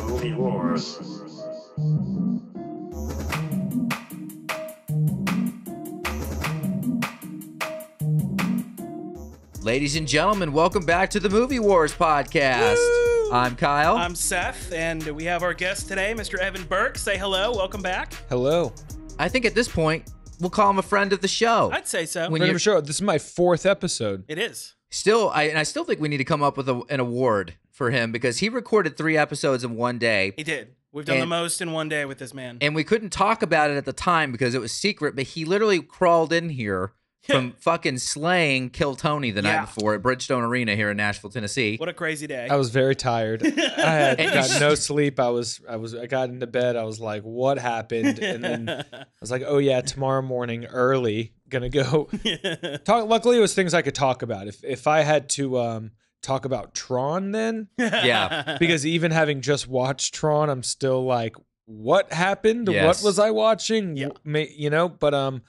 Movie Wars. Ladies and gentlemen, welcome back to the Movie Wars podcast. Woo! I'm Kyle. I'm Seth, and we have our guest today, Mr. Evan Burke. Say hello. Welcome back. Hello. I think at this point, we'll call him a friend of the show. I'd say so. When Friend you're of the show. This is my 4th episode. It is. still, I still think we need to come up with an award for him because he recorded 3 episodes in one day. He did. We've done the And- most in one day with this man. And we couldn't talk about it at the time because it was secret, but he literally crawled in here from fucking slaying Kill Tony the night Yeah. before at Bridgestone Arena here in Nashville, Tennessee. What a crazy day. I was very tired. I had And got no sleep. I got into bed. I was like, what happened? And then I was like, oh yeah, tomorrow morning early, gonna go talk. Luckily it was things I could talk about. If I had to talk about Tron then, Yeah. because even having just watched Tron, I'm still like, what happened? Yes. What was I watching? Yeah. But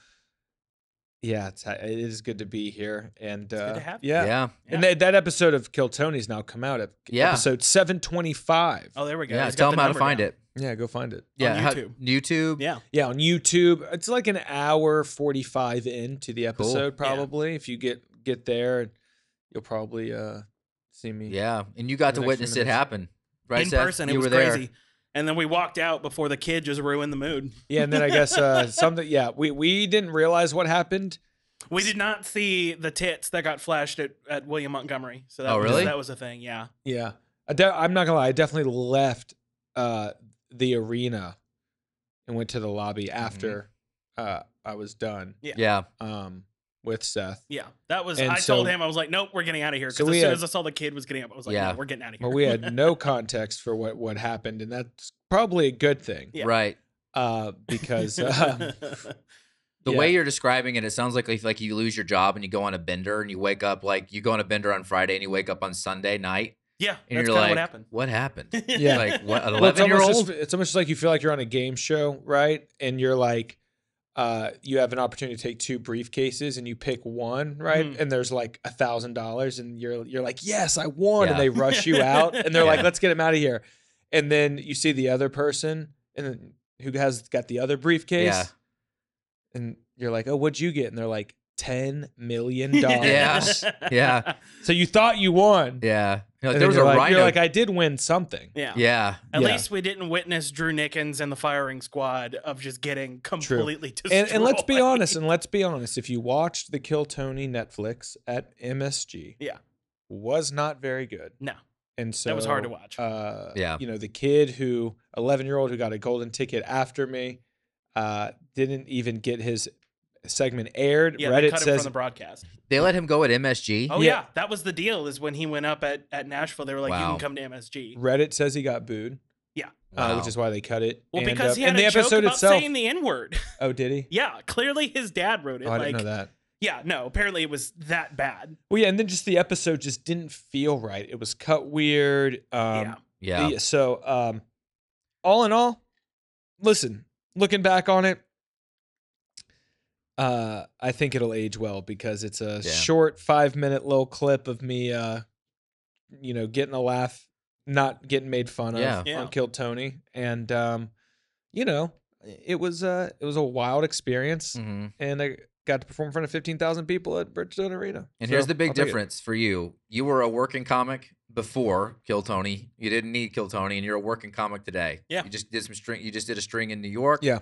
yeah, it is good to be here, and good to have you. yeah. Yeah. And that episode of Kill Tony's now come out at Yeah. episode 725. Oh, there we go. Yeah. He's got Tell the him how to number find down. it. Yeah, go find it. Yeah. YouTube. YouTube. Yeah. Yeah, on YouTube. It's like an hour 45 into the episode, Cool. Yeah. probably. If you get there, you'll probably see me. Yeah. And you got The to next witness few it minutes. happen. Right, In Seth? person, it You was were there. crazy. And then we walked out before the kid just ruined the mood. Yeah, and then I guess something. Yeah, we didn't realize what happened. We did not see the tits that got flashed at William Montgomery. So that Oh, was, really? that was a thing. Yeah. Yeah, I'm not gonna lie. I definitely left the arena and went to the lobby after I was done. Yeah. With Seth. Yeah. That was, And I so- told him, I was like, nope, we're getting out of here. Because So as we soon had- as I saw the kid was getting up, I was like, Yeah. no, we're getting out of here. Well, we had no context for what happened, and that's probably a good thing. Yeah. Right. Because The yeah. way you're describing it, it sounds like you lose your job and you go on a bender and you wake up like you go on a bender on Friday and you wake up on Sunday night Yeah. and That's you're kind like, of what happened. what happened? Yeah. Like what? An Well, it's 11-year-old? it's almost like you feel like you're on a game show, right? And you're like, you have an opportunity to take 2 briefcases and you pick one, right? Mhm. And there's like $1,000 and you're like, yes, I won. Yeah. And they rush you out and they're like, Yeah. let's get him out of here. And then you see the other person and then who has got the other briefcase. Yeah. And you're like, oh, what'd you get? And they're like, $10 million. Yeah. Yeah. So you thought you won. Yeah. You're like, And there was a you're like, rhino. You're like, I did win something. Yeah. yeah. At Yeah. least we didn't witness Drew Nickens and the firing squad of just getting completely destroyed. And let's be honest, if you watched the Kill Tony Netflix at MSG, Yeah. was not very good. No. And so That was hard to watch. Yeah. The kid 11-year-old who got a golden ticket after me, didn't even get his segment aired. Yeah, they Reddit cut him says from the broadcast. They let him go at MSG. Oh, Yeah. yeah. That was the deal is when he went up at Nashville, they were like, you Wow. can come to MSG. Reddit says he got booed, Yeah. Wow. which is why they cut it. Well, And, because he had and the a joke episode about itself. saying the N-word. Oh, did he? Yeah. Clearly his dad wrote it. Oh, I like, didn't know that. Yeah. No, apparently it was that bad. Well, yeah, and then just the episode just didn't feel right. It was cut weird. Yeah. Yeah. So, all in all, listen, looking back on it, I think it'll age well because it's a Yeah. short 5-minute little clip of me, getting a laugh, not getting made fun of Yeah. Yeah. on Kill Tony, and it was a wild experience, Mhm. and I got to perform in front of 15,000 people at Bridgestone Arena. And So, here's the big I'll take it. difference for you. You were a working comic before Kill Tony. You didn't need Kill Tony, and you're a working comic today. Yeah. You just did some string. You just did a string in New York. Yeah.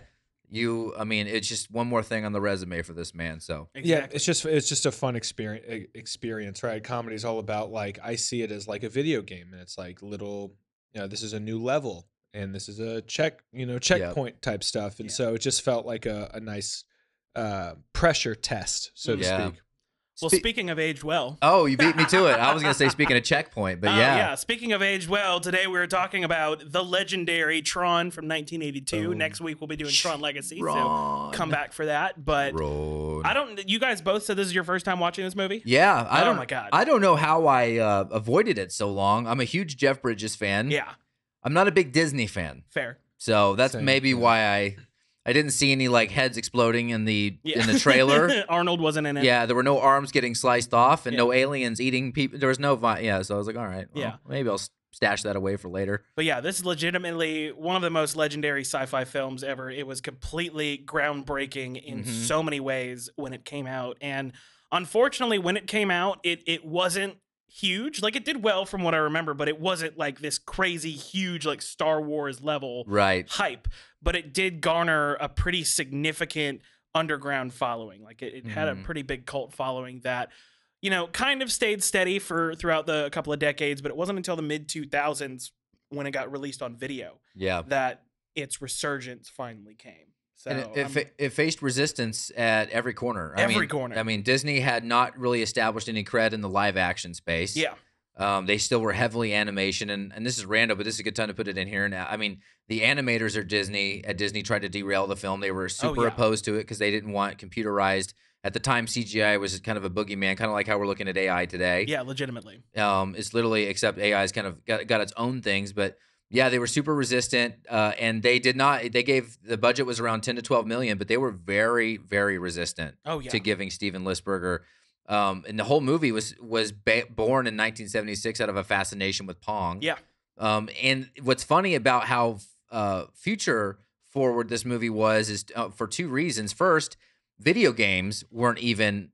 It's just one more thing on the resume for this man. So Yeah, it's just a fun experience, right? Comedy is all about like I see it as like a video game, and it's like little, this is a new level, and this is a checkpoint type stuff, and Yeah. so it just felt like a nice pressure test, so to Yeah. speak. Well, speaking of aged well. Oh, you beat me to it. I was gonna say speaking of checkpoint, but yeah. Speaking of aged well, today we're talking about the legendary Tron from 1982. Oh. Next week we'll be doing Tron Legacy, Ron. so come back for that. But Road. you guys both said this is your first time watching this movie? Yeah, Oh my God. I don't know how I avoided it so long. I'm a huge Jeff Bridges fan. Yeah, I'm not a big Disney fan, fair. so that's Same, maybe yeah. why I didn't see any like heads exploding in the trailer. Arnold wasn't in it. Yeah, there were no arms getting sliced off and Yeah. no aliens eating people. There was no so I was like, all right, well, Yeah. maybe I'll stash that away for later. But yeah, this is legitimately one of the most legendary sci-fi films ever. It was completely groundbreaking in so many ways when it came out. And unfortunately, when it came out, it wasn't huge. Like, it did well from what I remember, but it wasn't like this crazy huge like Star Wars level hype. But it did garner a pretty significant underground following. Like, it had a pretty big cult following that, you know, kind of stayed steady for throughout the couple of decades, but it wasn't until the mid 2000s when it got released on video that its resurgence finally came. So and it faced resistance at every corner. Corner. I mean, Disney had not really established any cred in the live action space. Yeah. They still were heavily animation, and this is random, but this is a good time to put it in here now. I mean, the animators at Disney tried to derail the film. They were super opposed to it because they didn't want computerized. At the time, CGI was kind of a boogeyman, kind of like how we're looking at AI today. Yeah, legitimately. It's literally, except AI has kind of got its own things, but yeah, they were super resistant, and they did not. They gave the budget was around 10 to 12 million, but they were very, very resistant to giving Steven Lisberger. And the whole movie was born in 1976 out of a fascination with Pong. Yeah. And what's funny about how future forward this movie was is for two reasons. First, video games weren't even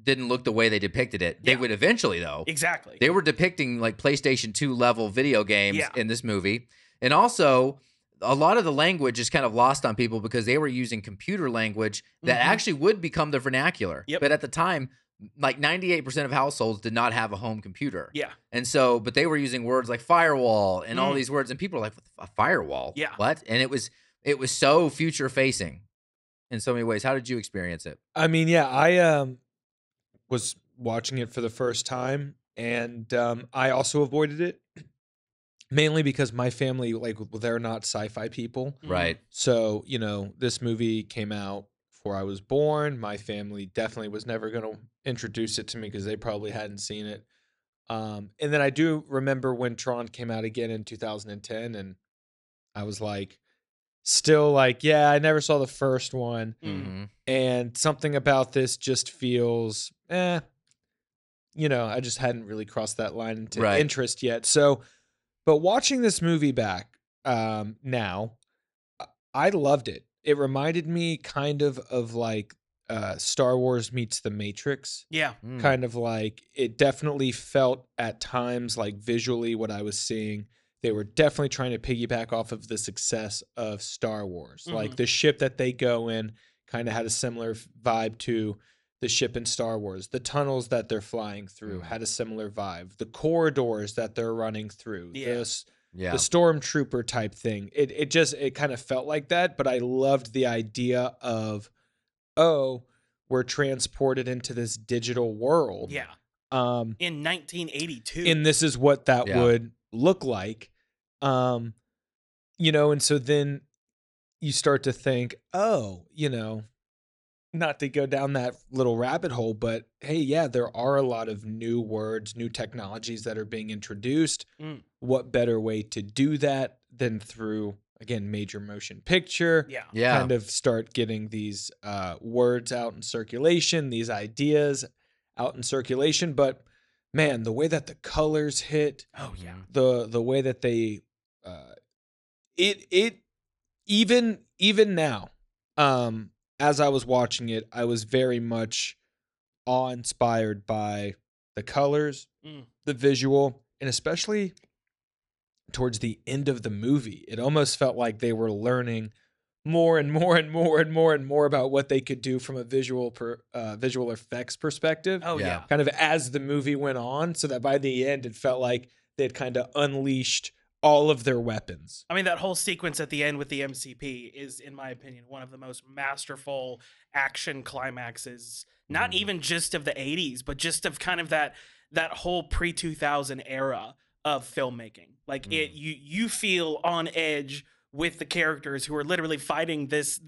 didn't look the way they depicted it. They would eventually, though. Exactly. They were depicting like PlayStation 2 level video games in this movie. And also, a lot of the language is kind of lost on people because they were using computer language that actually would become the vernacular. Yep. But at the time, like 98% of households did not have a home computer. Yeah. And so, but they were using words like firewall and all these words, and people were like, "A firewall? Yeah. What?" And it was so future facing in so many ways. How did you experience it? I mean, yeah, I was watching it for the first time, and I also avoided it mainly because my family, like, they're not sci-fi people. Right. So, you know, this movie came out before I was born. My family definitely was never going to introduce it to me because they probably hadn't seen it. And then I do remember when Tron came out again in 2010, and I was like, still like, yeah, I never saw the first one. And something about this just feels, you know, I just hadn't really crossed that line into interest yet. So, but watching this movie back now, I loved it. It reminded me kind of like Star Wars meets The Matrix. Yeah. Kind of like, it definitely felt at times like visually what I was seeing. They were definitely trying to piggyback off of the success of Star Wars. Like the ship that they go in kind of had a similar vibe to the ship in Star Wars. The tunnels that they're flying through had a similar vibe. The corridors that they're running through. The stormtrooper type thing. It kind of felt like that, but I loved the idea of, oh, we're transported into this digital world. Yeah. In 1982. And this is what that would look like. You know, and so then you start to think, oh, you know, not to go down that little rabbit hole, but hey, yeah, there are a lot of new words, new technologies that are being introduced. What better way to do that than through, again, major motion picture? Yeah. Kind of start getting these words out in circulation, these ideas out in circulation. But man, the way that the colors hit, the way that they even now, as I was watching it, I was very much awe-inspired by the colors, the visual, and especially towards the end of the movie. It almost felt like they were learning more and more and more and more and more about what they could do from a visual effects perspective. Oh, yeah. Kind of as the movie went on, so that by the end, it felt like they'd kind of unleashed all of their weapons. I mean, that whole sequence at the end with the MCP is, in my opinion, one of the most masterful action climaxes, not even just of the 80s, but just of kind of that whole pre-2000 era of filmmaking. Like, you feel on edge with the characters who are literally fighting this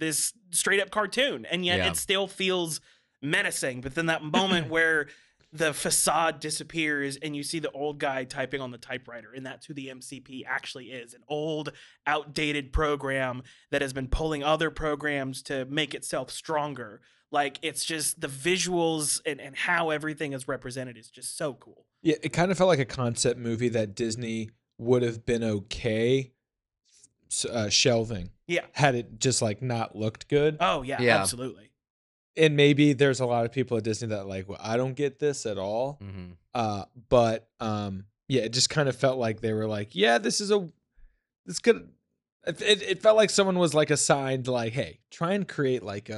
straight up cartoon, and yet it still feels menacing. But then that moment where the facade disappears and you see the old guy typing on the typewriter, and that's who the MCP actually is, an old, outdated program that has been pulling other programs to make itself stronger. Like, it's just the visuals and how everything is represented is just so cool. Yeah, it kind of felt like a concept movie that Disney would have been okay shelving. Yeah. Had it just like not looked good. Oh yeah, absolutely. And maybe there's a lot of people at Disney that like, well, I don't get this at all. But yeah, it just kind of felt like they were like, yeah, this could. It felt like someone was like assigned like, hey, try and create like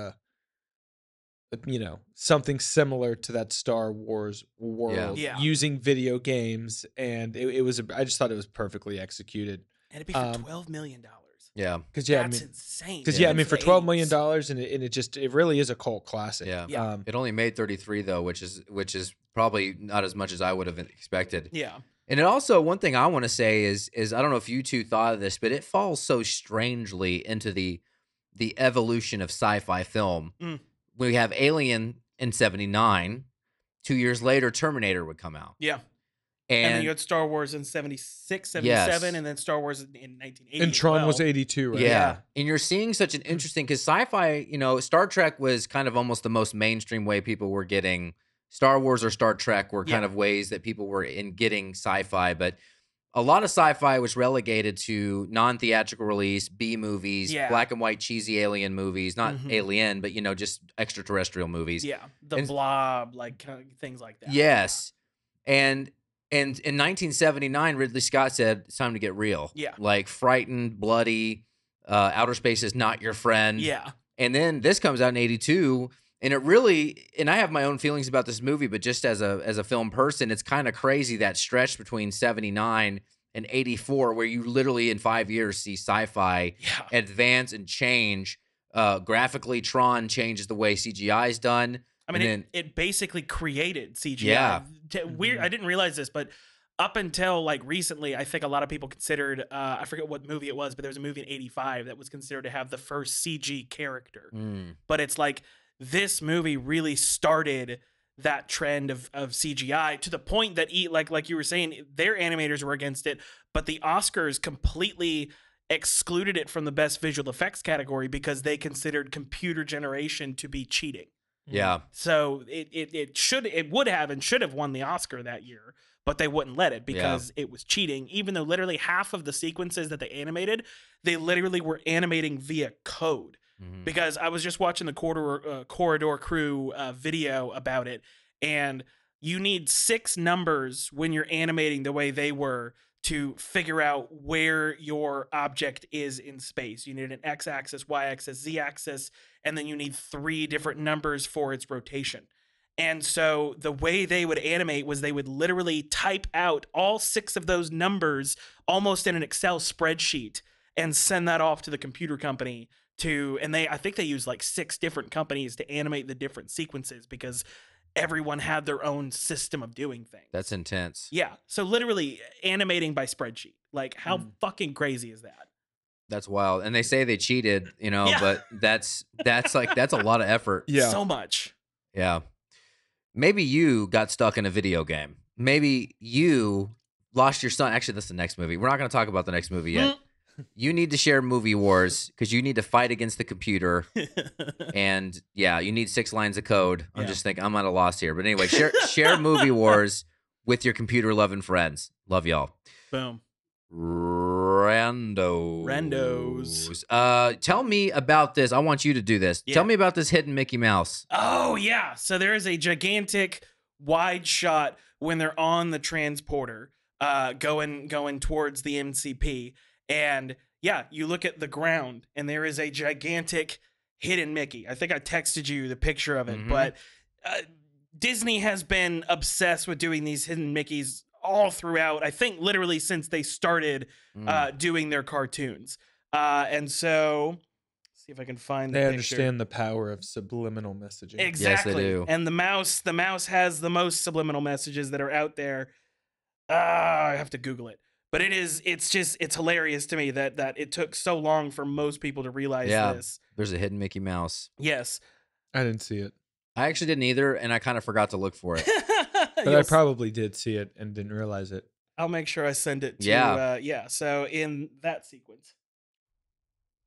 something similar to that Star Wars world using video games, and it was. I just thought it was perfectly executed. And it'd be for $12 million. Yeah, because that's insane. Because for $12 million, and it really is a cult classic. Yeah. It only made 33 though, which is probably not as much as I would have expected. Yeah. And it also, one thing I want to say is I don't know if you two thought of this, but it falls so strangely into the evolution of sci-fi film. We have Alien in 79. 2 years later, Terminator would come out. Yeah. And then you had Star Wars in 76, 77, and then Star Wars in 1980. And Tron was 82, right? Yeah. And you're seeing such an interesting, because sci-fi, Star Trek was kind of almost the most mainstream way people were getting Star Wars, or Star Trek were kind of ways that people were in getting sci-fi. But a lot of sci-fi was relegated to non-theatrical release, B movies, black and white cheesy alien movies, not Alien, but, just extraterrestrial movies. Yeah. The Blob, like things like that. Yes. And in 1979, Ridley Scott said, it's time to get real. Yeah. Like frightened, bloody, outer space is not your friend. Yeah. And then this comes out in 82, and it really, and I have my own feelings about this movie, but just as a film person, it's kind of crazy that stretch between 79 and 84, where you literally in 5 years see sci-fi advance and change. Graphically, Tron changes the way CGI is done. I mean, it basically created CGI. Yeah. Weird. I didn't realize this, but up until like recently, I think a lot of people considered, I forget what movie it was, but there was a movie in 85 that was considered to have the first CG character. But it's like, this movie really started that trend of CGI, to the point that, like you were saying, their animators were against it, but the Oscars completely excluded it from the best visual effects category because they considered computer generation to be cheating. Yeah. So it would have and should have won the Oscar that year, but they wouldn't let it because it was cheating, even though literally half of the sequences that they animated, they literally were animating via code. Because I was just watching the Corridor Crew video about it, and you need 6 numbers when you're animating the way they were to figure out where your object is in space. You need an x-axis, y-axis, z-axis, and then you need 3 different numbers for its rotation. And so the way they would animate was they would literally type out all 6 of those numbers almost in an Excel spreadsheet and send that off to the computer company I think they used like 6 different companies to animate the different sequences because everyone had their own system of doing things. That's intense. Yeah. So literally animating by spreadsheet. Like, how fucking crazy is that? That's wild. And they say they cheated, but that's a lot of effort. Yeah. So much. Yeah. Maybe you got stuck in a video game. Maybe you lost your son. Actually, that's the next movie. We're not going to talk about the next movie yet. You need to share Movie Wars because you need to fight against the computer. And you need 6 lines of code. I'm just thinking I'm at a loss here. But anyway, share Movie Wars with your computer loving friends. Love y'all. Boom. Randos. Tell me about this. I want you to do this. Tell me about this hidden Mickey Mouse. Oh, yeah. So there is a gigantic wide shot when they're on the transporter going towards the MCP. And you look at the ground and there is a gigantic hidden Mickey. I think I texted you the picture of it, but Disney has been obsessed with doing these hidden Mickeys all throughout, I think literally since they started doing their cartoons. And so, see if I can find the picture. They understand the power of subliminal messaging. Exactly. Yes, they do. And the mouse has the most subliminal messages that are out there. I have to Google it. But it's hilarious to me that it took so long for most people to realize this. There's a hidden Mickey Mouse. Yes. I didn't see it. I actually didn't either, and I kind of forgot to look for it. But I probably did see it and didn't realize it. I'll make sure I send it to so in that sequence.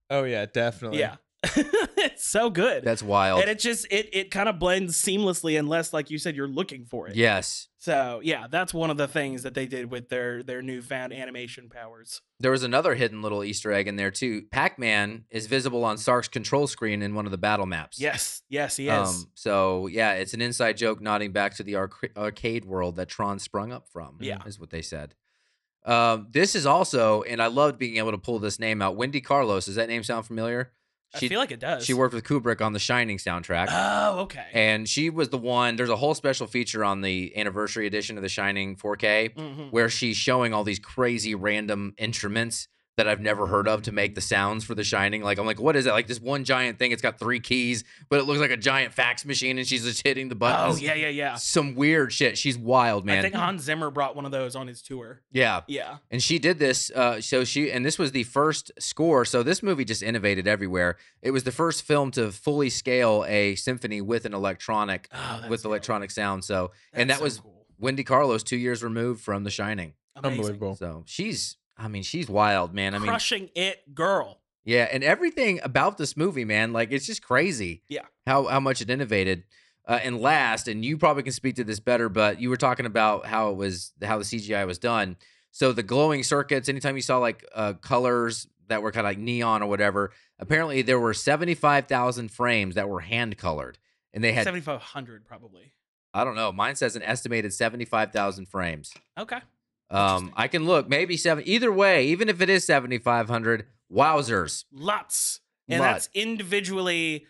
Oh yeah, definitely. Yeah. It's so good. That's wild. And it just it kind of blends seamlessly unless, like you said, you're looking for it. Yes. So yeah, that's one of the things that they did with their newfound animation powers. There was another hidden little Easter egg in there too. Pac-Man is visible on Sark's control screen in one of the battle maps. Yes, he is. So yeah, it's an inside joke nodding back to the arcade world that Tron sprung up from. Yeah, is what they said. This is also, and I loved being able to pull this name out. Wendy Carlos. Does that name sound familiar? I feel like it does. She worked with Kubrick on the Shining soundtrack. Oh, okay. And she was the one. There's a whole special feature on the anniversary edition of The Shining 4K where she's showing all these crazy random instruments that I've never heard of to make the sounds for The Shining. Like, I'm like, what is that? Like this one giant thing. It's got 3 keys, but it looks like a giant fax machine, and she's just hitting the buttons. Oh, yeah. Some weird shit. She's wild, man. I think Hans Zimmer brought one of those on his tour. Yeah. Yeah. And she did this. And this was the first score. So this movie just innovated everywhere. It was the first film to fully scale a symphony with an electronic, electronic sound. So, and that was cool. Wendy Carlos, 2 years removed from The Shining. Amazing. Unbelievable. So she's wild, man. Crushing it, girl. Yeah, and everything about this movie, man, like it's just crazy. Yeah. How much it innovated. And last, and you probably can speak to this better, but you were talking about how the CGI was done. So the glowing circuits, anytime you saw like colors that were kind of like neon or whatever, apparently there were 75,000 frames that were hand colored, and they had 7,500 probably. I don't know. Mine says an estimated 75,000 frames. Okay. I can look, maybe 7. Either way, even if it is 7,500, wowzers. Lots. And that's individually,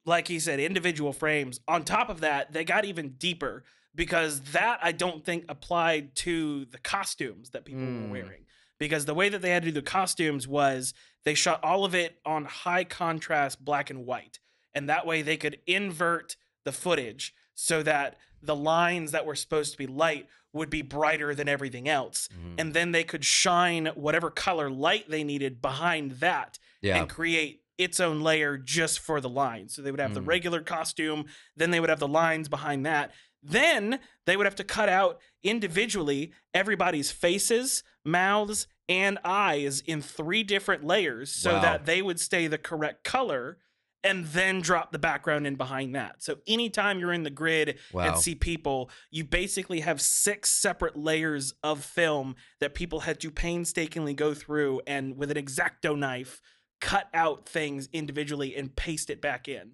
like he said, individual frames. On top of that, they got even deeper because that I don't think applied to the costumes that people were wearing. Because the way that they had to do the costumes was they shot all of it on high contrast black and white. And that way they could invert the footage so that the lines that were supposed to be light would be brighter than everything else. And then they could shine whatever color light they needed behind that and create its own layer just for the lines. So they would have the regular costume, then they would have the lines behind that. Then they would have to cut out individually everybody's faces, mouths, and eyes in 3 different layers so that they would stay the correct color, and then drop the background in behind that. So anytime you're in the grid and see people, you basically have 6 separate layers of film that people had to painstakingly go through and with an X-Acto knife cut out things individually and paste it back in.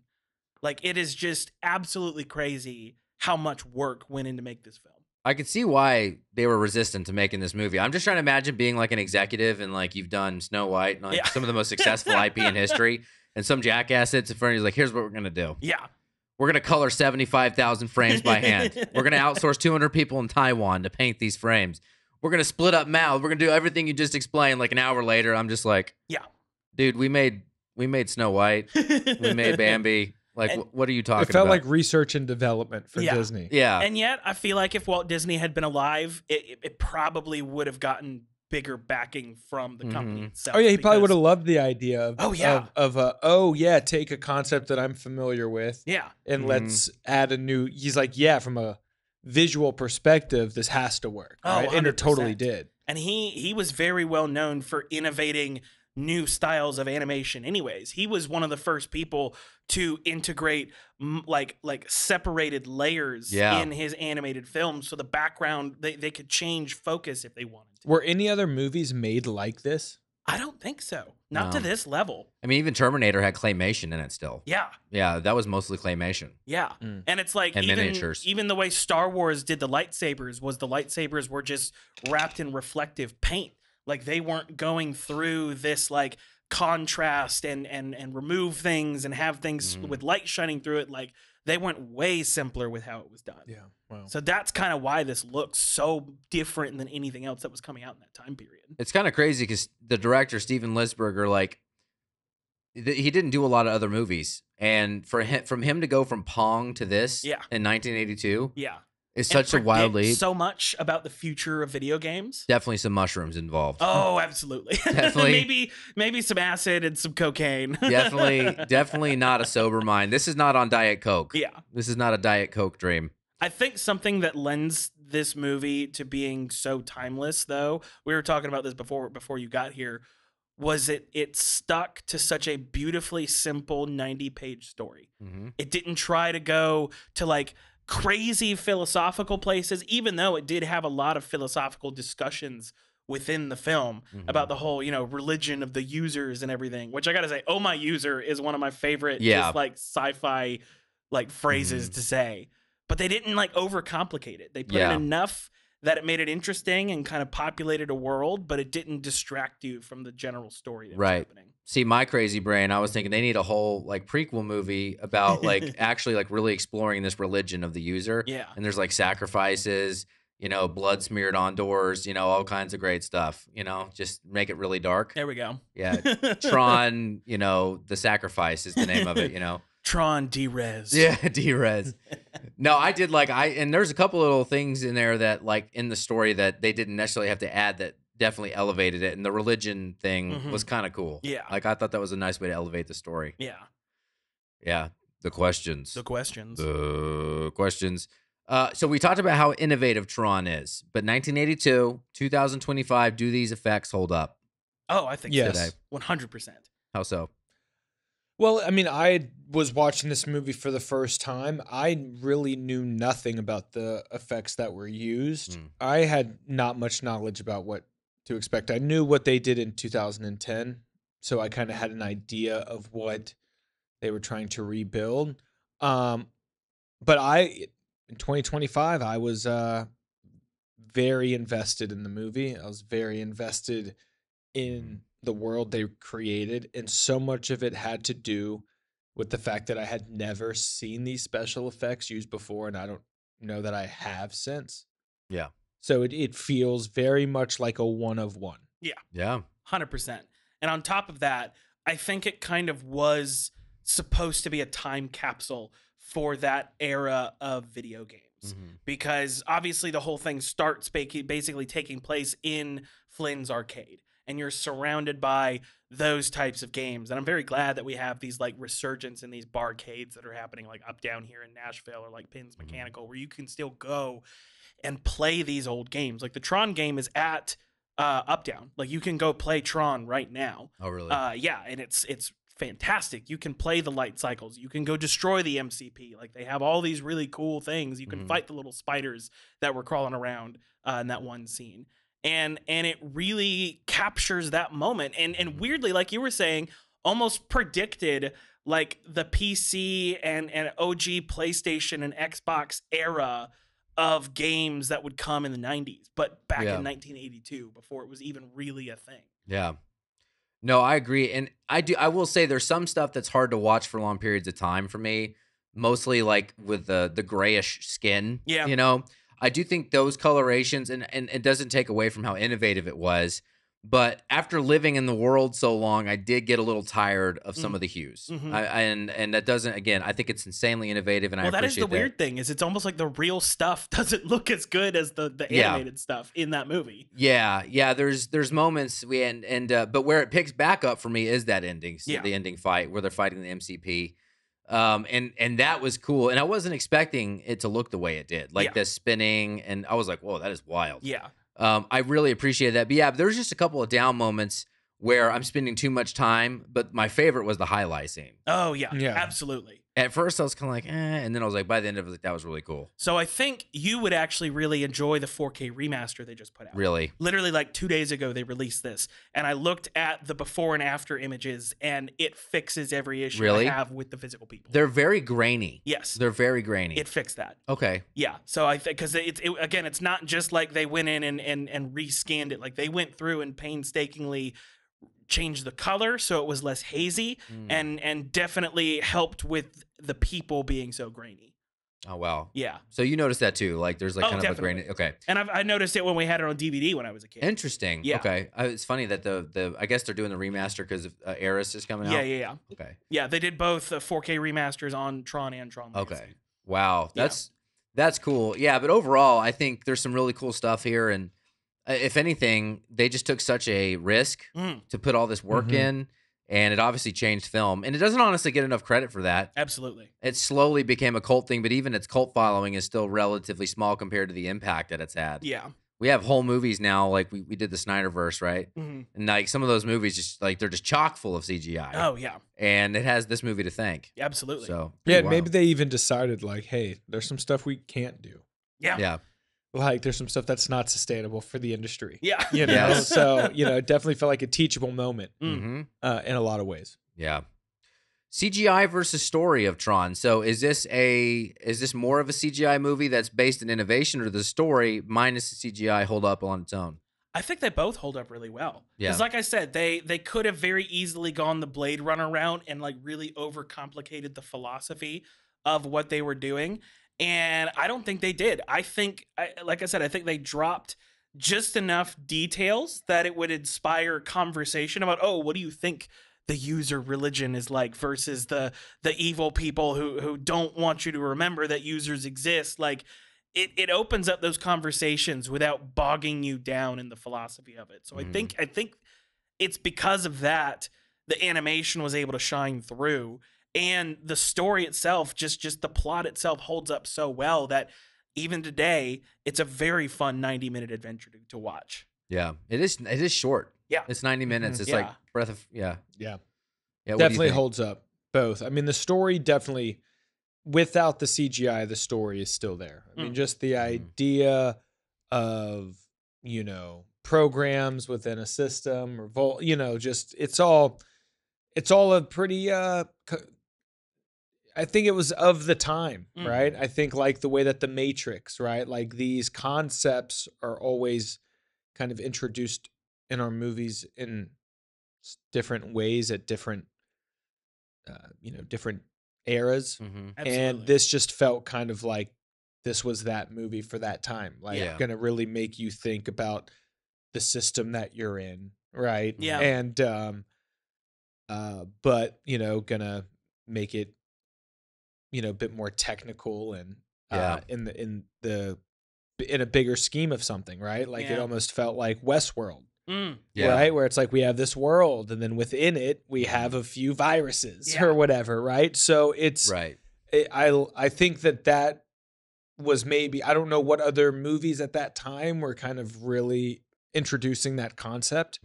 Like, it is just absolutely crazy how much work went in to make this film. I could see why they were resistant to making this movie. I'm just trying to imagine being like an executive and like you've done Snow White and like some of the most successful IP in history. And some jackass sits in front of you, he's like, here's what we're going to do. Yeah. We're going to color 75,000 frames by hand. We're going to outsource 200 people in Taiwan to paint these frames. We're going to split up mouths. We're going to do everything you just explained. Like an hour later, I'm just like, dude, we made Snow White. We made Bambi. Like, what are you talking about? It felt like research and development for Disney. Yeah. And yet, I feel like if Walt Disney had been alive, it probably would have gotten bigger backing from the company itself. Oh yeah, he probably would have loved the idea of take a concept that I'm familiar with. Yeah. And let's add a new. He's like, from a visual perspective, this has to work. Right? 100%. And it totally did. And he was very well known for innovating new styles of animation anyways. He was one of the first people to integrate like separated layers in his animated films, so the background they could change focus if they wanted to. Were any other movies made like this? I don't think so. Not to this level. I mean, even Terminator had claymation in it still. Yeah. Yeah, that was mostly claymation. Yeah. And it's like and miniatures. Even the way Star Wars did the lightsabers was the lightsabers were just wrapped in reflective paint. Like they weren't going through this like contrast and remove things and have things with light shining through it. Like they went way simpler with how it was done. Yeah. Wow. So that's kind of why this looks so different than anything else that was coming out in that time period. It's kind of crazy because the director, Steven Lisberger, like he didn't do a lot of other movies. And from him to go from Pong to this in 1982. Yeah. It's such a wild leap. So much about the future of video games. Definitely some mushrooms involved. Oh, absolutely. Definitely. maybe some acid and some cocaine. definitely not a sober mind. This is not on Diet Coke. Yeah. This is not a Diet Coke dream. I think something that lends this movie to being so timeless, though, we were talking about this before you got here, was it stuck to such a beautifully simple 90-page story. It didn't try to go to like crazy philosophical places, even though it did have a lot of philosophical discussions within the film about the whole, you know, religion of the users and everything, which I gotta say, "Oh my user" is one of my favorite just like sci-fi like phrases to say. But they didn't like overcomplicate it. They put in enough that it made it interesting and kind of populated a world, but it didn't distract you from the general story that was happening. See, my crazy brain, I was thinking they need a whole like prequel movie about like actually like really exploring this religion of the user. Yeah. And there's like sacrifices, you know, blood smeared on doors, you know, all kinds of great stuff, you know, just make it really dark. There we go. Yeah. Tron, you know, the sacrifice is the name of it, you know. Tron D-Res. Yeah, D-Res. No, I did like and there's a couple little things in there that like in the story that they didn't necessarily have to add that definitely elevated it, and the religion thing was kind of cool. Yeah. Like I thought that was a nice way to elevate the story. Yeah. Yeah. The questions. The questions. The questions. So we talked about how innovative Tron is, but 1982, 2025, do these effects hold up? Oh, I think yes. so. 100%. How so? Well, I mean, I was watching this movie for the first time. I really knew nothing about the effects that were used. I had not much knowledge about what to expect. I knew what they did in 2010, so I kind of had an idea of what they were trying to rebuild. But in 2025, I was very invested in the movie. I was very invested in the world they created, and so much of it had to do with the fact that I had never seen these special effects used before, and I don't know that I have since. Yeah. So it feels very much like a one of one. Yeah. Yeah. 100%. And on top of that, I think it kind of was supposed to be a time capsule for that era of video games. Because obviously the whole thing starts basically taking place in Flynn's arcade. And you're surrounded by those types of games. And I'm very glad that we have these like resurgence in these barcades that are happening like up down here in Nashville or like Pins Mechanical, where you can still go and play these old games. Like the Tron game is at Uptown. Like you can go play Tron right now. Oh, really? Yeah, and it's fantastic. You can play the light cycles. You can go destroy the MCP. Like they have all these really cool things. You can fight the little spiders that were crawling around in that one scene. And it really captures that moment. And weirdly, like you were saying, almost predicted like the PC and OG PlayStation and Xbox era of games that would come in the 90s, but back in 1982, before it was even really a thing. Yeah. No, I agree. And I will say there's some stuff that's hard to watch for long periods of time for me, mostly like with the grayish skin. Yeah. You know, I do think those colorations, and it doesn't take away from how innovative it was, but after living in the world so long, I did get a little tired of some of the hues. And that doesn't, again, I think it's insanely innovative, and I appreciate that. That is the weird thing, is it's almost like the real stuff doesn't look as good as the animated stuff in that movie. Yeah. There's moments but where it picks back up for me is that ending, the ending fight where they're fighting the MCP. And that was cool. And I wasn't expecting it to look the way it did, like the spinning. And I was like, whoa, that is wild. Yeah. I really appreciate that. But there's just a couple of down moments where I'm spending too much time. But my favorite was the highlight scene. Oh, yeah. Absolutely. At first, I was kind of like, and then I was like, by the end of it, that was really cool. So I think you would actually really enjoy the 4K remaster they just put out. Really? Literally like 2 days ago, they released this. And I looked at the before and after images, and it fixes every issue I have with the physical people. They're very grainy. Yes. They're very grainy. It fixed that. Okay. Yeah. So I think, because again, it's not just like they went in and rescanned it. Like they went through and painstakingly changed the color so it was less hazy, and definitely helped with the people being so grainy. Oh, wow. Yeah. So you noticed that too? Like there's like kind of a grainy. Okay. And I noticed it when we had it on DVD when I was a kid. Interesting. Yeah. Okay. It's funny that the I guess they're doing the remaster because Aris is coming out. Yeah. Okay. Yeah, they did both 4K remasters on Tron and Tron Legacy. Okay. Wow. That's cool. Yeah, but overall, I think there's some really cool stuff here, and if anything, they just took such a risk to put all this work in, and it obviously changed film. And it doesn't honestly get enough credit for that. Absolutely. It slowly became a cult thing, but even its cult following is still relatively small compared to the impact that it's had. Yeah. we have whole movies now. Like we did the Snyderverse, right? Mm-hmm. And like some of those movies, just like they're just chock full of CGI. Oh yeah, and it has this movie to thank. Absolutely. So yeah, maybe they even decided like, hey, there's some stuff we can't do. Yeah. Like there's some stuff that's not sustainable for the industry. Yeah. You know, Yes. so it definitely felt like a teachable moment Mm-hmm. In a lot of ways. Yeah. CGI versus story of Tron. So is this more of a CGI movie that's based in innovation, or the story minus the CGI hold up on its own? I think they both hold up really well. Yeah. Because like I said, they could have very easily gone the Blade Runner route and like really overcomplicated the philosophy of what they were doing. And I don't think they did. I think, like I said, I think they dropped just enough details that it would inspire conversation about, oh, what do you think the user religion is like versus the evil people who don't want you to remember that users exist. Like it opens up those conversations without bogging you down in the philosophy of it. So I think it's because of that the animation was able to shine through, and the story itself, just the plot itself holds up so well that even today it's a very fun 90-minute adventure to watch. Yeah, it is short. Yeah, it's 90 minutes. It's like breath of yeah. Definitely holds up. Both. I mean, the story definitely, without the CGI, the story is still there. I mean, just the idea of programs within a system or just it's all a pretty. I think it was of the time, right? I think like the way that the Matrix, right? Like these concepts are always kind of introduced in our movies in different ways at different, different eras. And this just felt kind of like this was that movie for that time. Like going to really make you think about the system that you're in, right? Yeah. And, but, gonna make it, a bit more technical and in a bigger scheme of something, right? Like it almost felt like Westworld, right? Where it's like we have this world, and then within it we have a few viruses or whatever, right? So it's right. I think that was maybe, I don't know what other movies at that time were kind of really introducing that concept.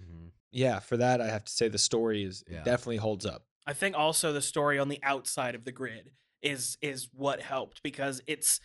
Yeah, for that I have to say the story it definitely holds up. I think also the story on the outside of the grid is what helped, because it's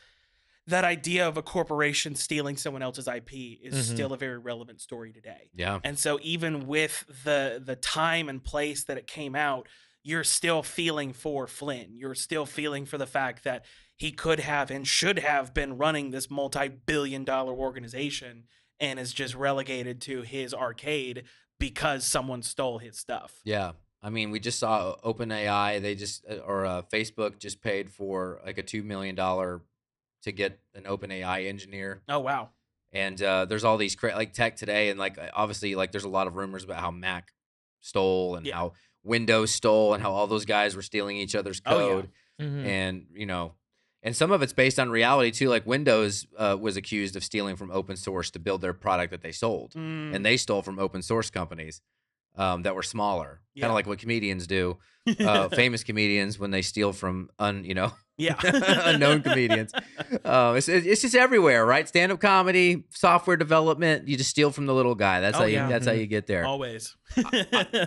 that idea of a corporation stealing someone else's IP is still a very relevant story today. Yeah. And so even with the time and place that it came out, you're still feeling for Flynn. You're still feeling for the fact that he could have and should have been running this multi-billion-dollar organization and is just relegated to his arcade because someone stole his stuff. Yeah. I mean, we just saw OpenAI. They just Facebook just paid for like a $2 million to get an OpenAI engineer. Oh wow! And there's all these like tech today, and like obviously like there's a lot of rumors about how Mac stole and how Windows stole and how all those guys were stealing each other's code. And and some of it's based on reality too. Like Windows was accused of stealing from open source to build their product that they sold, and they stole from open source companies that were smaller, kind of like what comedians do. Famous comedians when they steal from unknown comedians. It's just everywhere, right? Stand-up comedy, software development. You just steal from the little guy. That's how you get there. Always.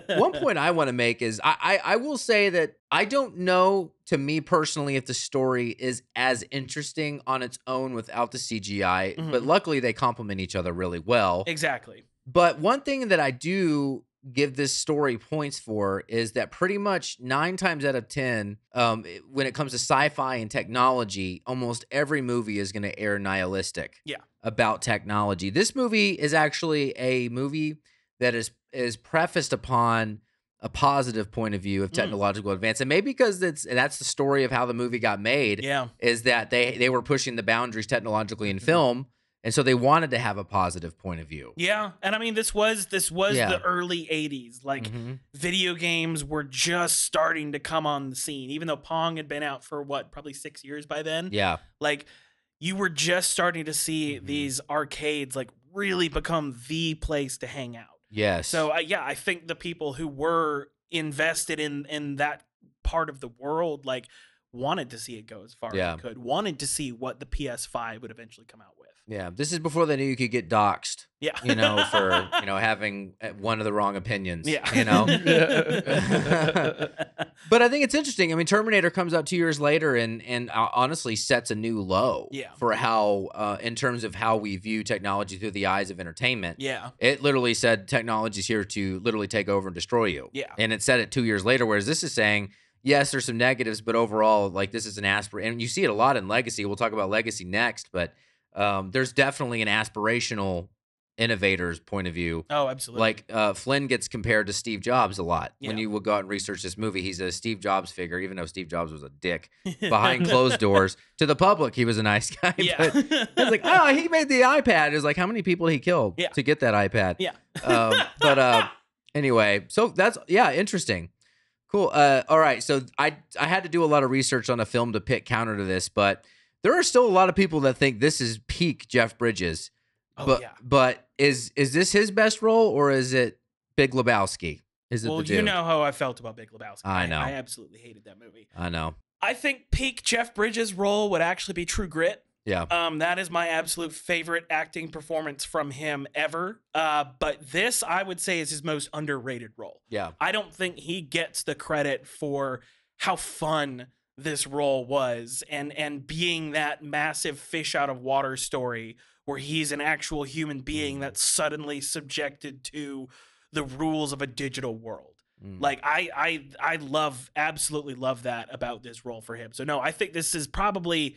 One point I want to make is I will say that I don't know, to me personally, if the story is as interesting on its own without the CGI, but luckily they complement each other really well. Exactly. But one thing that I do give this story points for is that pretty much 9 times out of 10, when it comes to sci-fi and technology, almost every movie is going to air nihilistic about technology. This movie is actually a movie that is prefaced upon a positive point of view of technological advance, and maybe because that's the story of how the movie got made. Is that they were pushing the boundaries technologically in film. And so they wanted to have a positive point of view. Yeah, and I mean this was the early 80s. Like video games were just starting to come on the scene, even though Pong had been out for probably 6 years by then. Yeah. Like you were just starting to see these arcades like really become the place to hang out. Yes. So I think the people who were invested in that part of the world like wanted to see it go as far as it could, wanted to see what the PS5 would eventually come out with. Yeah, this is before they knew you could get doxxed. Yeah. For having one of the wrong opinions. Yeah. But I think it's interesting. I mean, Terminator comes out 2 years later and honestly sets a new low for how, in terms of how we view technology through the eyes of entertainment. Yeah. It literally said technology's here to literally take over and destroy you. Yeah. And it said it 2 years later, whereas this is saying, yes, there's some negatives, but overall, like, this is an and you see it a lot in Legacy. We'll talk about Legacy next, but there's definitely an aspirational innovator's point of view. Oh, absolutely. Like Flynn gets compared to Steve Jobs a lot. When you will go out and research this movie, he's a Steve Jobs figure, even though Steve Jobs was a dick behind closed doors. To the public, he was a nice guy. Yeah. But it's like, oh, he made the iPad. It's like, how many people he killed to get that iPad? Yeah. But anyway, so that's, interesting. Cool. All right. So I had to do a lot of research on a film to pick counter to this, but there are still a lot of people that think this is peak Jeff Bridges. Oh, But is this his best role or is it Big Lebowski? Is it well, the dude? you know how I felt about Big Lebowski. I know. I absolutely hated that movie. I know. I think peak Jeff Bridges' role would actually be True Grit. Yeah. That is my absolute favorite acting performance from him ever. But this, I would say, is his most underrated role. Yeah. I don't think he gets the credit for how fun this role was and being that massive fish out of water story where he's an actual human being that's suddenly subjected to the rules of a digital world. Like I absolutely love that about this role for him. So no, I think this is probably,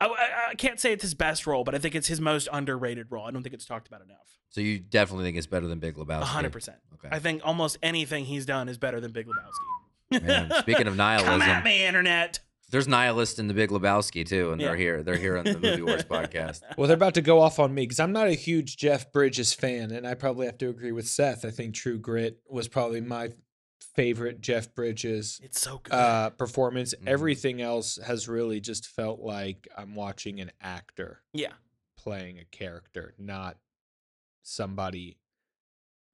I can't say it's his best role, but I think it's his most underrated role. I don't think it's talked about enough. So you definitely think it's better than Big Lebowski? 100%. Okay. I think almost anything he's done is better than Big Lebowski. Man, speaking of nihilism, come at me, internet. There's nihilists in the Big Lebowski too, and they're here. They're here on the Movie Wars podcast. Well, they're about to go off on me because I'm not a huge Jeff Bridges fan, and I probably have to agree with Seth. I think True Grit was probably my favorite Jeff Bridges it's so good. Performance. Everything else has really just felt like I'm watching an actor playing a character, not somebody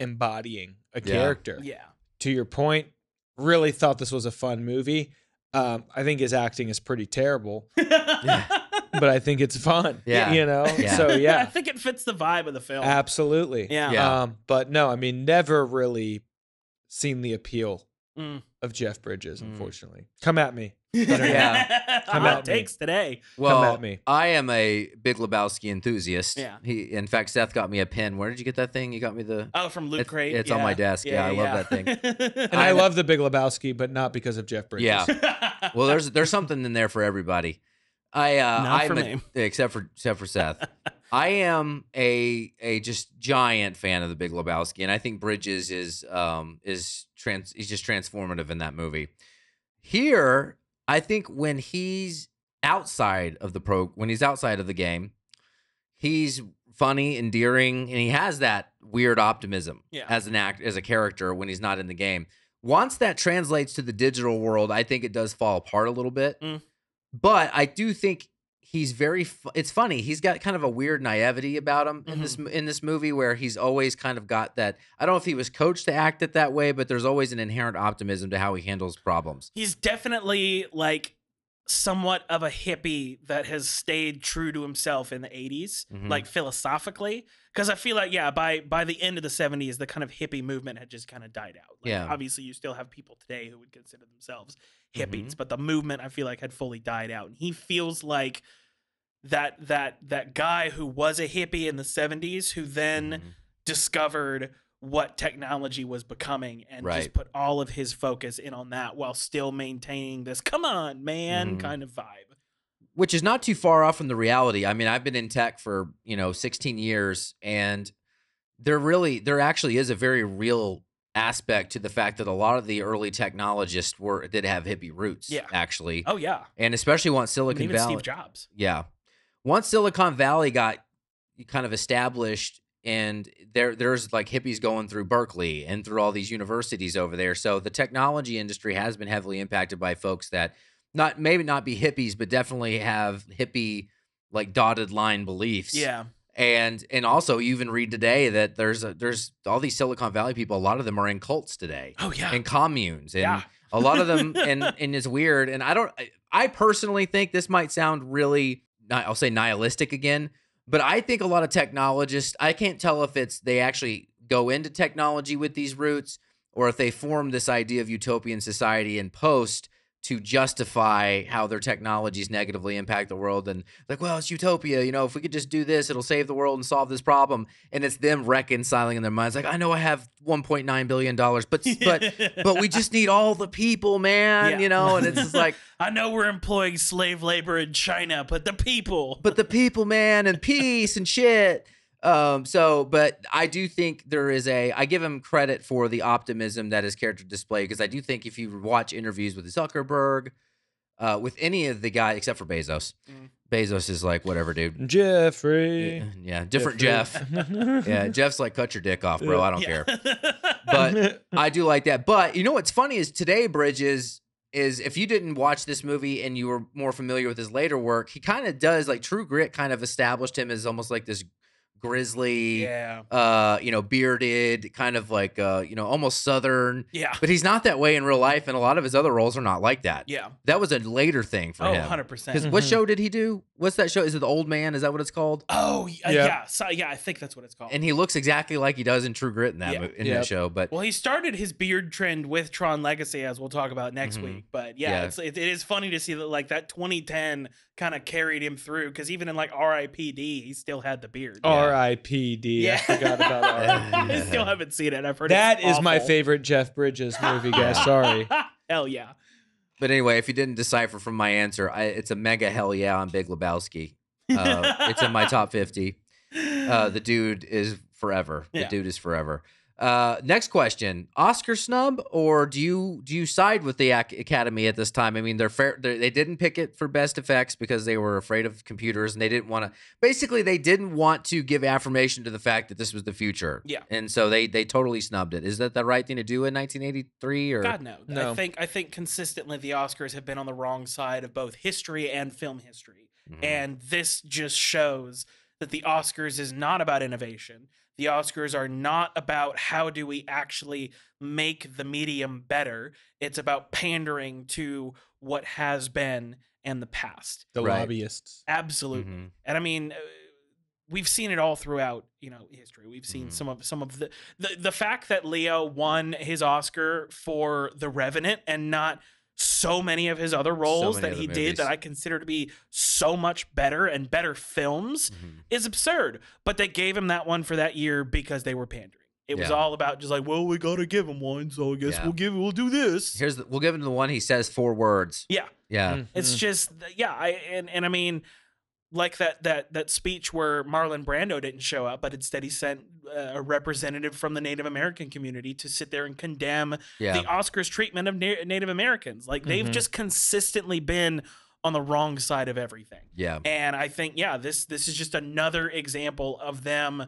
embodying a character. Yeah. To your point, really thought this was a fun movie. I think his acting is pretty terrible, but I think it's fun. Yeah. So I think it fits the vibe of the film. Absolutely. Yeah. But no, I mean, never really seen the appeal of Jeff Bridges, unfortunately. Come at me. Hot takes today. Well, come at me. I am a Big Lebowski enthusiast. Yeah. In fact, Seth got me a pin. Where did you get that thing? You got me the... Oh, from Loot Crate. It's on my desk. Yeah, I love that thing. And I love the Big Lebowski, but not because of Jeff Bridges. Yeah. Well, there's something in there for everybody. Not for me. Except for Seth. I am a just giant fan of the Big Lebowski, and I think Bridges is just transformative in that movie. Here, I think when he's outside of the game, he's funny, endearing, and he has that weird optimism as a character when he's not in the game. Once that translates to the digital world, I think it does fall apart a little bit. But I do think he's it's funny. He's got kind of a weird naivety about him in this movie where he's always kind of got that. I don't know if he was coached to act it that way, but there's always an inherent optimism to how he handles problems. He's definitely like somewhat of a hippie that has stayed true to himself in the 80s, like philosophically. Because I feel like, by the end of the 70s, the kind of hippie movement had just kind of died out. Like, obviously, you still have people today who would consider themselves hippies, but the movement, I feel like, had fully died out. And he feels like that guy who was a hippie in the 70s who then discovered what technology was becoming and just put all of his focus in on that while still maintaining this come on man kind of vibe, which is not too far off from the reality. I mean, I've been in tech for 16 years, and there actually is a very real aspect to the fact that a lot of the early technologists did have hippie roots. Actually. Oh yeah. And especially once Silicon Valley, Steve Jobs. Yeah. Once Silicon Valley got kind of established, and there's like hippies going through Berkeley and through all these universities over there. So the technology industry has been heavily impacted by folks that maybe not be hippies, but definitely have hippie like dotted line beliefs. Yeah. And also you even read today that there's all these Silicon Valley people, a lot of them are in cults today. Oh yeah. And communes. And a lot of them and it's weird. And I personally think this might sound really, I'll say nihilistic again, But I think a lot of technologists, I can't tell if they actually go into technology with these roots or if they form this idea of utopian society in post to justify how their technologies negatively impact the world. And like, well, it's utopia. If we could just do this, it'll save the world and solve this problem. And it's them reconciling in their minds. Like, I know I have $1.9 billion, but we just need all the people, man, and it's just like, I know we're employing slave labor in China, but the people, man, and peace and shit. But I do think I give him credit for the optimism that his character displayed, because I do think if you watch interviews with Zuckerberg, with any of the guys except for Bezos, Bezos is like, whatever, dude. Jeffrey. Yeah, different Jeff. Yeah, Jeff's like, cut your dick off, bro. I don't care. But I do like that. But you know what's funny is today, Bridges, is if you didn't watch this movie and you were more familiar with his later work, he kind of does, like, True Grit kind of established him as almost like this grizzly, bearded, kind of like, almost Southern. Yeah. But he's not that way in real life, and a lot of his other roles are not like that. Yeah. That was a later thing for him. 100%. Because what show did he do? What's that show? Is it The Old Man? Is that what it's called? Oh, yeah. So, I think that's what it's called. And he looks exactly like he does in True Grit in that show. But well, he started his beard trend with Tron Legacy, as we'll talk about next week. But it is funny to see that, like, that 2010 kind of carried him through, because even in like R.I.P.D. he still had the beard. R.I.P.D. Yeah. I forgot about R.I.P.D. I still haven't seen it. I've heard that it's is my awful. favorite Jeff Bridges movie, guys. Sorry. Hell yeah. But anyway, if you didn't decipher from my answer, it's a mega hell yeah on Big Lebowski. It's in my top 50. The dude is forever. The dude is forever. Next question: Oscar snub, or do you side with the Academy at this time? I mean, they didn't pick it for best effects because they were afraid of computers, and they didn't want to. Basically, they didn't want to give affirmation to the fact that this was the future. Yeah, and so they totally snubbed it. Is that the right thing to do in 1983? Or God no. I think consistently the Oscars have been on the wrong side of both history and film history, and this just shows that the Oscars is not about innovation. The Oscars are not about how do we actually make the medium better. It's about pandering to what has been and the past. The lobbyists. Absolutely. And I mean, we've seen it all throughout, history. We've seen some of the fact that Leo won his Oscar for The Revenant and not so many of his other roles that he did that I consider to be so much better and better films is absurd. But they gave him that one for that year because they were pandering. It was all about just like, well, we got to give him one, so I guess we'll do this. We'll give him the one he says 4 words. Yeah. Yeah. It's just, I mean, like that speech where Marlon Brando didn't show up, but instead he sent a representative from the Native American community to sit there and condemn the Oscars treatment of Native Americans. Like, they've just consistently been on the wrong side of everything. Yeah. And I think, this is just another example of them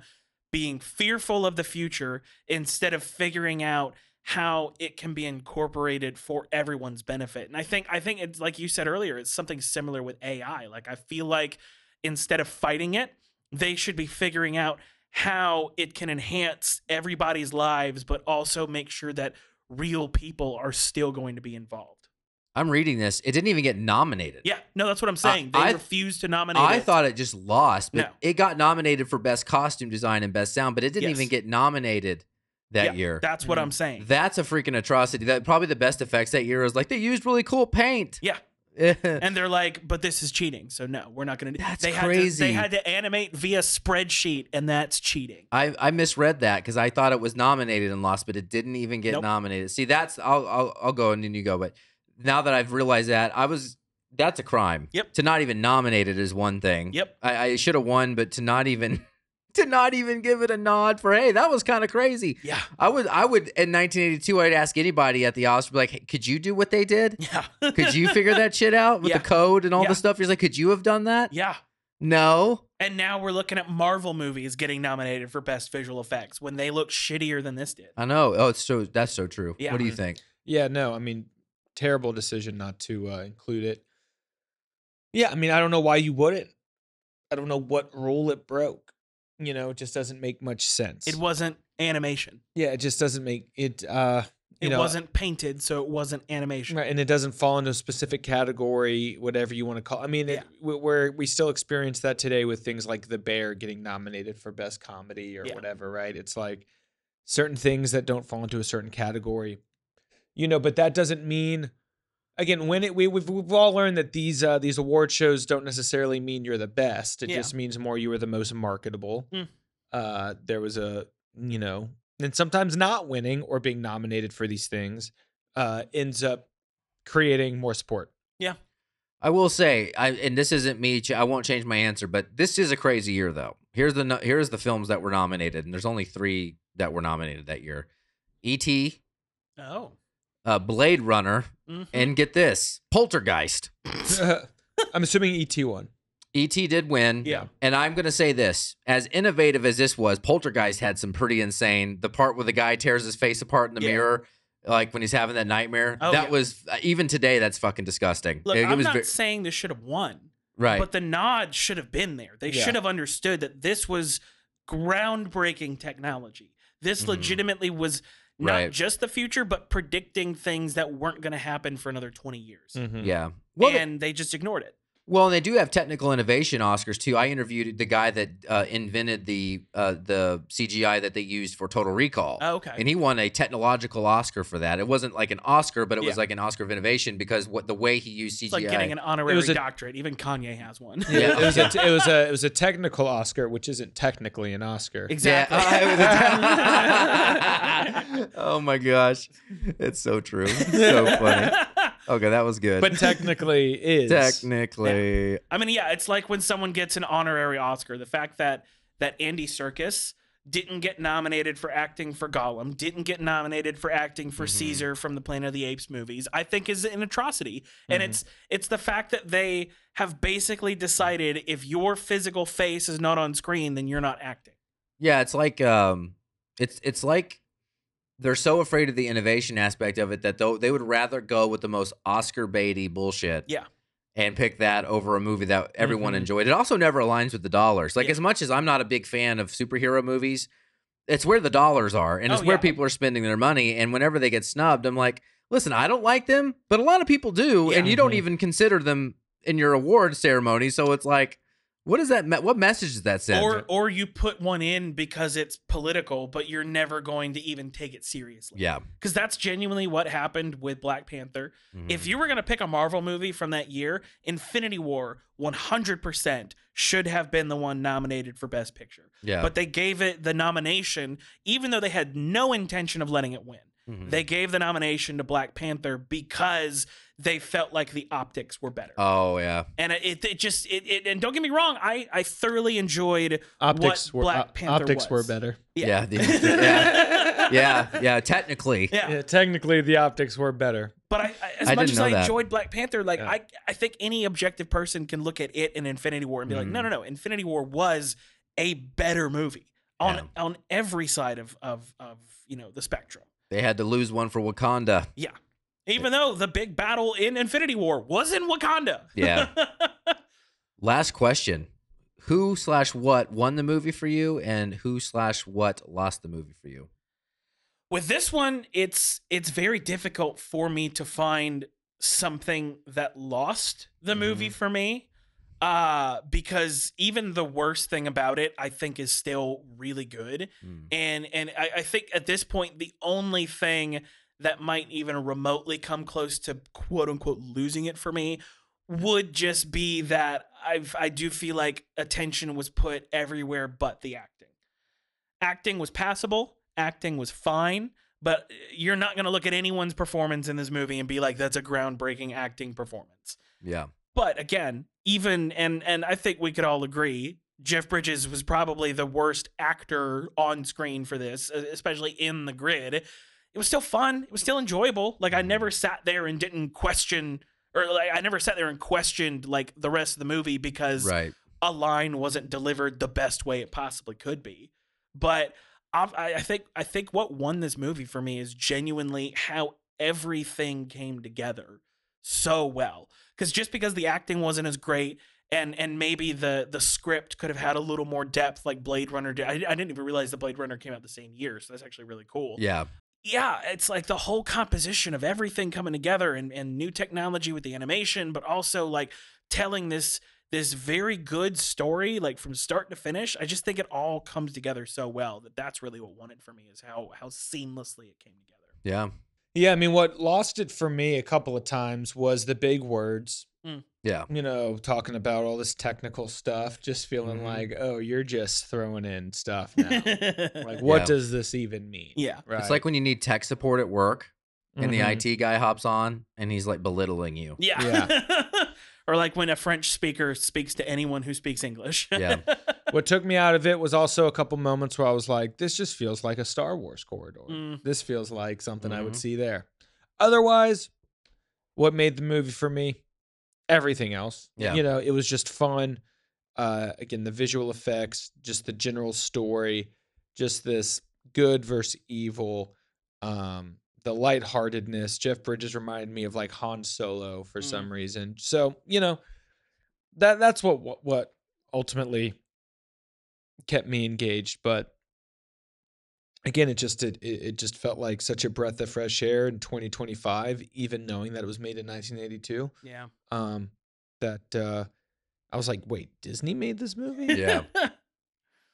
being fearful of the future instead of figuring out how it can be incorporated for everyone's benefit. And I think it's like you said earlier, it's something similar with AI. Like, I feel like instead of fighting it, they should be figuring out how it can enhance everybody's lives, but also make sure that real people are still going to be involved. I'm reading this. It didn't even get nominated. Yeah, no, that's what I'm saying. They refused to nominate it. I thought it just lost, but it got nominated for Best Costume Design and Best Sound, but it didn't even get nominated that year. That's what I'm saying. That's a freaking atrocity. That probably the best effects that year was like, they used really cool paint. Yeah. And they're like, but this is cheating, so no, we're not going to do that. That's crazy. They had to animate via spreadsheet, and that's cheating. I misread that because I thought it was nominated and lost, but it didn't even get nominated. See, I'll go and then you go, but now that I've realized that's a crime. Yep. To not even nominate it is one thing. Yep. I should have won, but to not even give it a nod for, hey, that was kind of crazy. Yeah. I would in 1982, I'd ask anybody at the Oscars, like, hey, could you do what they did? Yeah. Could you figure that shit out with the code and all the stuff? You're like, could you have done that? Yeah. No. And now we're looking at Marvel movies getting nominated for best visual effects when they look shittier than this did. I know. Oh, that's so true. Yeah. What do you think? Yeah, no, I mean, terrible decision not to include it. Yeah, I mean, I don't know why you wouldn't. I don't know what rule it broke. It just doesn't make much sense. It wasn't animation. Yeah, it just doesn't make it. It wasn't painted, so it wasn't animation. Right, and it doesn't fall into a specific category, whatever you want to call. I mean, where we still experience that today with things like The Bear getting nominated for Best Comedy or whatever, right? It's like certain things that don't fall into a certain category, but that doesn't mean, again, when we've all learned that these award shows don't necessarily mean you're the best. It just means more you were the most marketable. There was and sometimes not winning or being nominated for these things ends up creating more support. Yeah. I will say, and this isn't me, I won't change my answer, but this is a crazy year, though. Here's the films that were nominated, and there's only 3 that were nominated that year. E.T., Blade Runner, and get this, Poltergeist. I'm assuming E.T. won. E.T. did win. Yeah. And I'm going to say this. As innovative as this was, Poltergeist had some pretty insane. The part where the guy tears his face apart in the mirror, like when he's having that nightmare. That was, even today, that's fucking disgusting. Look, I'm not saying this should have won. Right. But the nod should have been there. They should have understood that this was groundbreaking technology. This legitimately was not just the future, but predicting things that weren't going to happen for another 20 years. Yeah. Well, and they just ignored it. Well, and they do have technical innovation Oscars too. I interviewed the guy that invented the CGI that they used for Total Recall. Oh, okay. And he won a technological Oscar for that. It wasn't like an Oscar, but it was like an Oscar of innovation because the way he used CGI. It's like getting an honorary doctorate. Even Kanye has one. Yeah, it was a technical Oscar, which isn't technically an Oscar. Exactly. Oh my gosh, it's so true. So funny. Okay, that was good. But technically is. Technically. Yeah. I mean, it's like when someone gets an honorary Oscar. The fact that Andy Serkis didn't get nominated for acting for Gollum, didn't get nominated for acting for Caesar from the Planet of the Apes movies, I think is an atrocity. And it's the fact that they have basically decided if your physical face is not on screen, then you're not acting. Yeah, it's like it's like they're so afraid of the innovation aspect of it that they would rather go with the most Oscar baity bullshit. Yeah. And pick that over a movie that everyone enjoyed. It also never aligns with the dollars. Like as much as I'm not a big fan of superhero movies, it's where the dollars are and it's where people are spending their money. And whenever they get snubbed, I'm like, listen, I don't like them, but a lot of people do, and you don't even consider them in your award ceremony. So it's like, what is that? What message does that send? Or you put one in because it's political, but you're never going to even take it seriously. Yeah. Because that's genuinely what happened with Black Panther. If you were going to pick a Marvel movie from that year, Infinity War 100% should have been the one nominated for Best Picture. Yeah. But they gave it the nomination, even though they had no intention of letting it win. They gave the nomination to Black Panther because they felt like the optics were better. Oh yeah, and it just and don't get me wrong, I thoroughly enjoyed optics. Black Panther optics were better. Yeah, technically, technically the optics were better. But as much as I enjoyed Black Panther, like I think any objective person can look at it and Infinity War and be like, no, Infinity War was a better movie on every side of the spectrum. They had to lose one for Wakanda. Yeah. Even though the big battle in Infinity War was in Wakanda. Yeah. Last question. Who/what won the movie for you, and who/what lost the movie for you? With this one, it's very difficult for me to find something that lost the movie for me. Because even the worst thing about it, I think, is still really good. And I think at this point, the only thing that might even remotely come close to quote unquote losing it for me would just be that I do feel like attention was put everywhere but the acting. Acting was passable. Acting was fine. But you're not going to look at anyone's performance in this movie and be like, that's a groundbreaking acting performance. Yeah. But again, even and I think we could all agree, Jeff Bridges was probably the worst actor on screen for this, especially in the grid. It was still fun. It was still enjoyable. Like I never sat there and didn't question, or like I never sat there and questioned like the rest of the movie because a line wasn't delivered the best way it possibly could be. But I think what won this movie for me is genuinely how everything came together so well. Because just because the acting wasn't as great and maybe the script could have had a little more depth like Blade Runner did. I didn't even realize that Blade Runner came out the same year, so that's actually really cool. Yeah. Yeah, it's like the whole composition of everything coming together and new technology with the animation, but also like telling this very good story, like from start to finish. I just think it all comes together so well that's really what won it for me, is how seamlessly it came together. Yeah. Yeah, I mean, what lost it for me a couple of times was the big words. Yeah. You know, talking about all this technical stuff, just feeling like, oh, you're just throwing in stuff now. Like, what does this even mean? Yeah. Right. It's like when you need tech support at work and the IT guy hops on and he's like belittling you. Yeah. Or like when a French speaker speaks to anyone who speaks English. Yeah. What took me out of it was also a couple moments where I was like, this just feels like a Star Wars corridor. This feels like something I would see there. Otherwise, what made the movie for me? Everything else. Yeah. You know, it was just fun. Again, the visual effects, just the general story, just this good versus evil. The lightheartedness. Jeff Bridges reminded me of like Han Solo for some reason. So, you know, that's what ultimately kept me engaged. But again, it just felt like such a breath of fresh air in 2025, even knowing that it was made in 1982. Yeah. That I was like, wait, Disney made this movie? Yeah.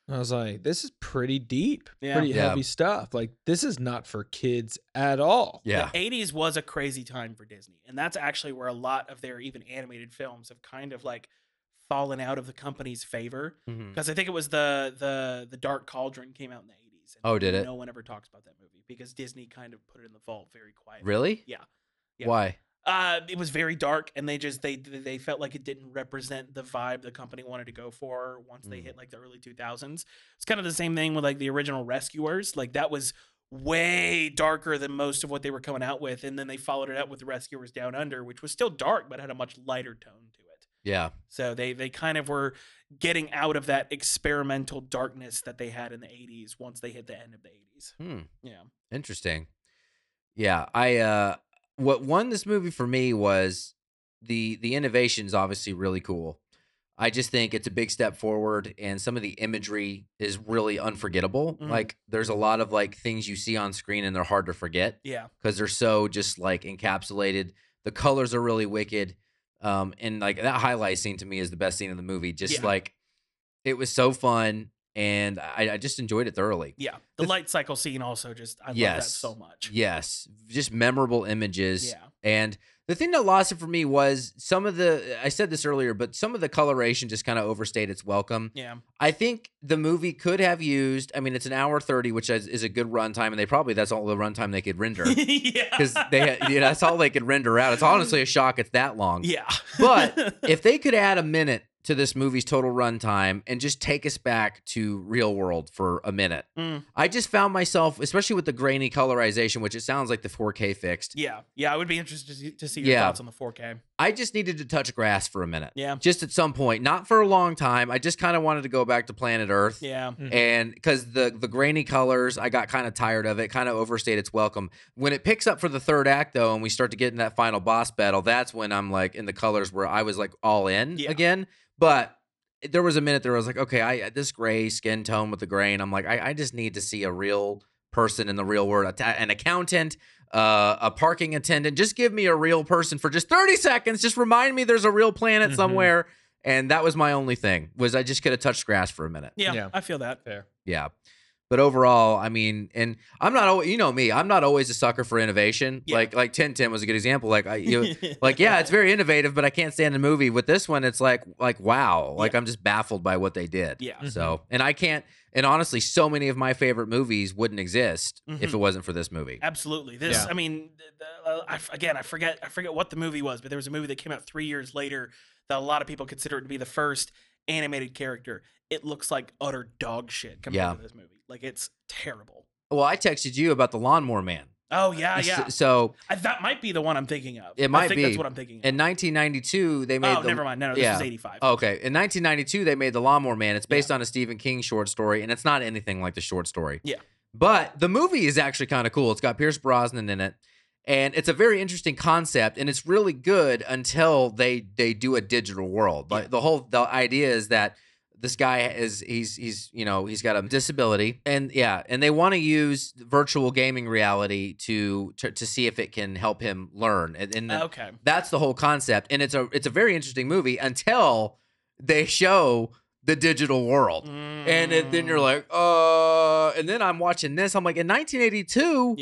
I was like, this is pretty deep, pretty heavy stuff. Like, this is not for kids at all. Yeah. The 80s was a crazy time for Disney. And that's actually where a lot of their even animated films have kind of like fallen out of the company's favor. Because I think it was the Dark Cauldron came out in the 80s. And did it? No one ever talks about that movie because Disney kind of put it in the vault very quietly. Really? Yeah. Why? It was very dark, and they felt like it didn't represent the vibe the company wanted to go for once they hit like the early 2000s. It's kind of the same thing with like the original Rescuers. Like that was way darker than most of what they were coming out with, and then they followed it up with the Rescuers Down Under, which was still dark but had a much lighter tone to it. Yeah. So they kind of were getting out of that experimental darkness that they had in the 80s once they hit the end of the 80s. Yeah. Interesting. Yeah, what won this movie for me was the innovation is obviously really cool. I just think it's a big step forward, and some of the imagery is really unforgettable. Like there's a lot of like things you see on screen and they're hard to forget. Yeah. Because they're so just like encapsulated. The colors are really wicked. And like that highlight scene to me is the best scene in the movie. Just like it was so fun. And I just enjoyed it thoroughly. Yeah. The light cycle scene also I love that so much. Yes. Just memorable images. Yeah. And the thing that lost it for me was I said this earlier, but some of the coloration just kind of overstayed its welcome. Yeah. I think the movie could have used, I mean, it's an hour 30, which is a good runtime, and that's all the runtime they could render. Because that's all they could render out. It's honestly a shock it's that long. Yeah. But if they could add a minute to this movie's total runtime and just take us back to real world for a minute. I just found myself, especially with the grainy colorization, which it sounds like the 4K fixed. Yeah. I would be interested to see your thoughts on the 4K. I just needed to touch grass for a minute. Yeah. Just at some point, not for a long time. I just kind of wanted to go back to planet Earth. Yeah. And because the grainy colors, I got kind of tired of it, kind of overstayed its welcome. When it picks up for the third act, though, and we start to get in that final boss battle, that's when I'm like in the colors where I was like all in again. But there was a minute there I was like, okay, this gray skin tone with the grain, I'm like, I just need to see a real person in the real world, an accountant, a parking attendant. Just give me a real person for just 30 seconds. Just remind me there's a real planet somewhere. And that was my only thing, was I just could have touched grass for a minute. Yeah, I feel that. Fair. Yeah. But overall, I mean, and I'm not always, you know me, I'm not always a sucker for innovation. Yeah. Like Tintin was a good example. Like it's very innovative, but I can't stand the movie. With this one, it's like wow, like I'm just baffled by what they did. Yeah. So, and honestly, so many of my favorite movies wouldn't exist if it wasn't for this movie. Absolutely. I mean, I forget what the movie was, but there was a movie that came out 3 years later that a lot of people consider it to be the first animated character. It looks like utter dog shit compared to this movie. Like, it's terrible. Well, I texted you about the Lawnmower Man. Oh, yeah. So that might be the one I'm thinking of. It might I think be. That's what I'm thinking of. In 1992, they made never mind. No, this was 85. Okay. In 1992, they made The Lawnmower Man. It's based on a Stephen King short story, and it's not anything like the short story. Yeah. But the movie is actually kind of cool. It's got Pierce Brosnan in it, and it's a very interesting concept, and it's really good until they do a digital world. Like the idea is that this guy he's got a disability, and they want to use virtual gaming reality to see if it can help him learn. And okay, that's the whole concept. And it's a very interesting movie until they show the digital world, and then you're like, and then I'm watching this. I'm like, in 1982,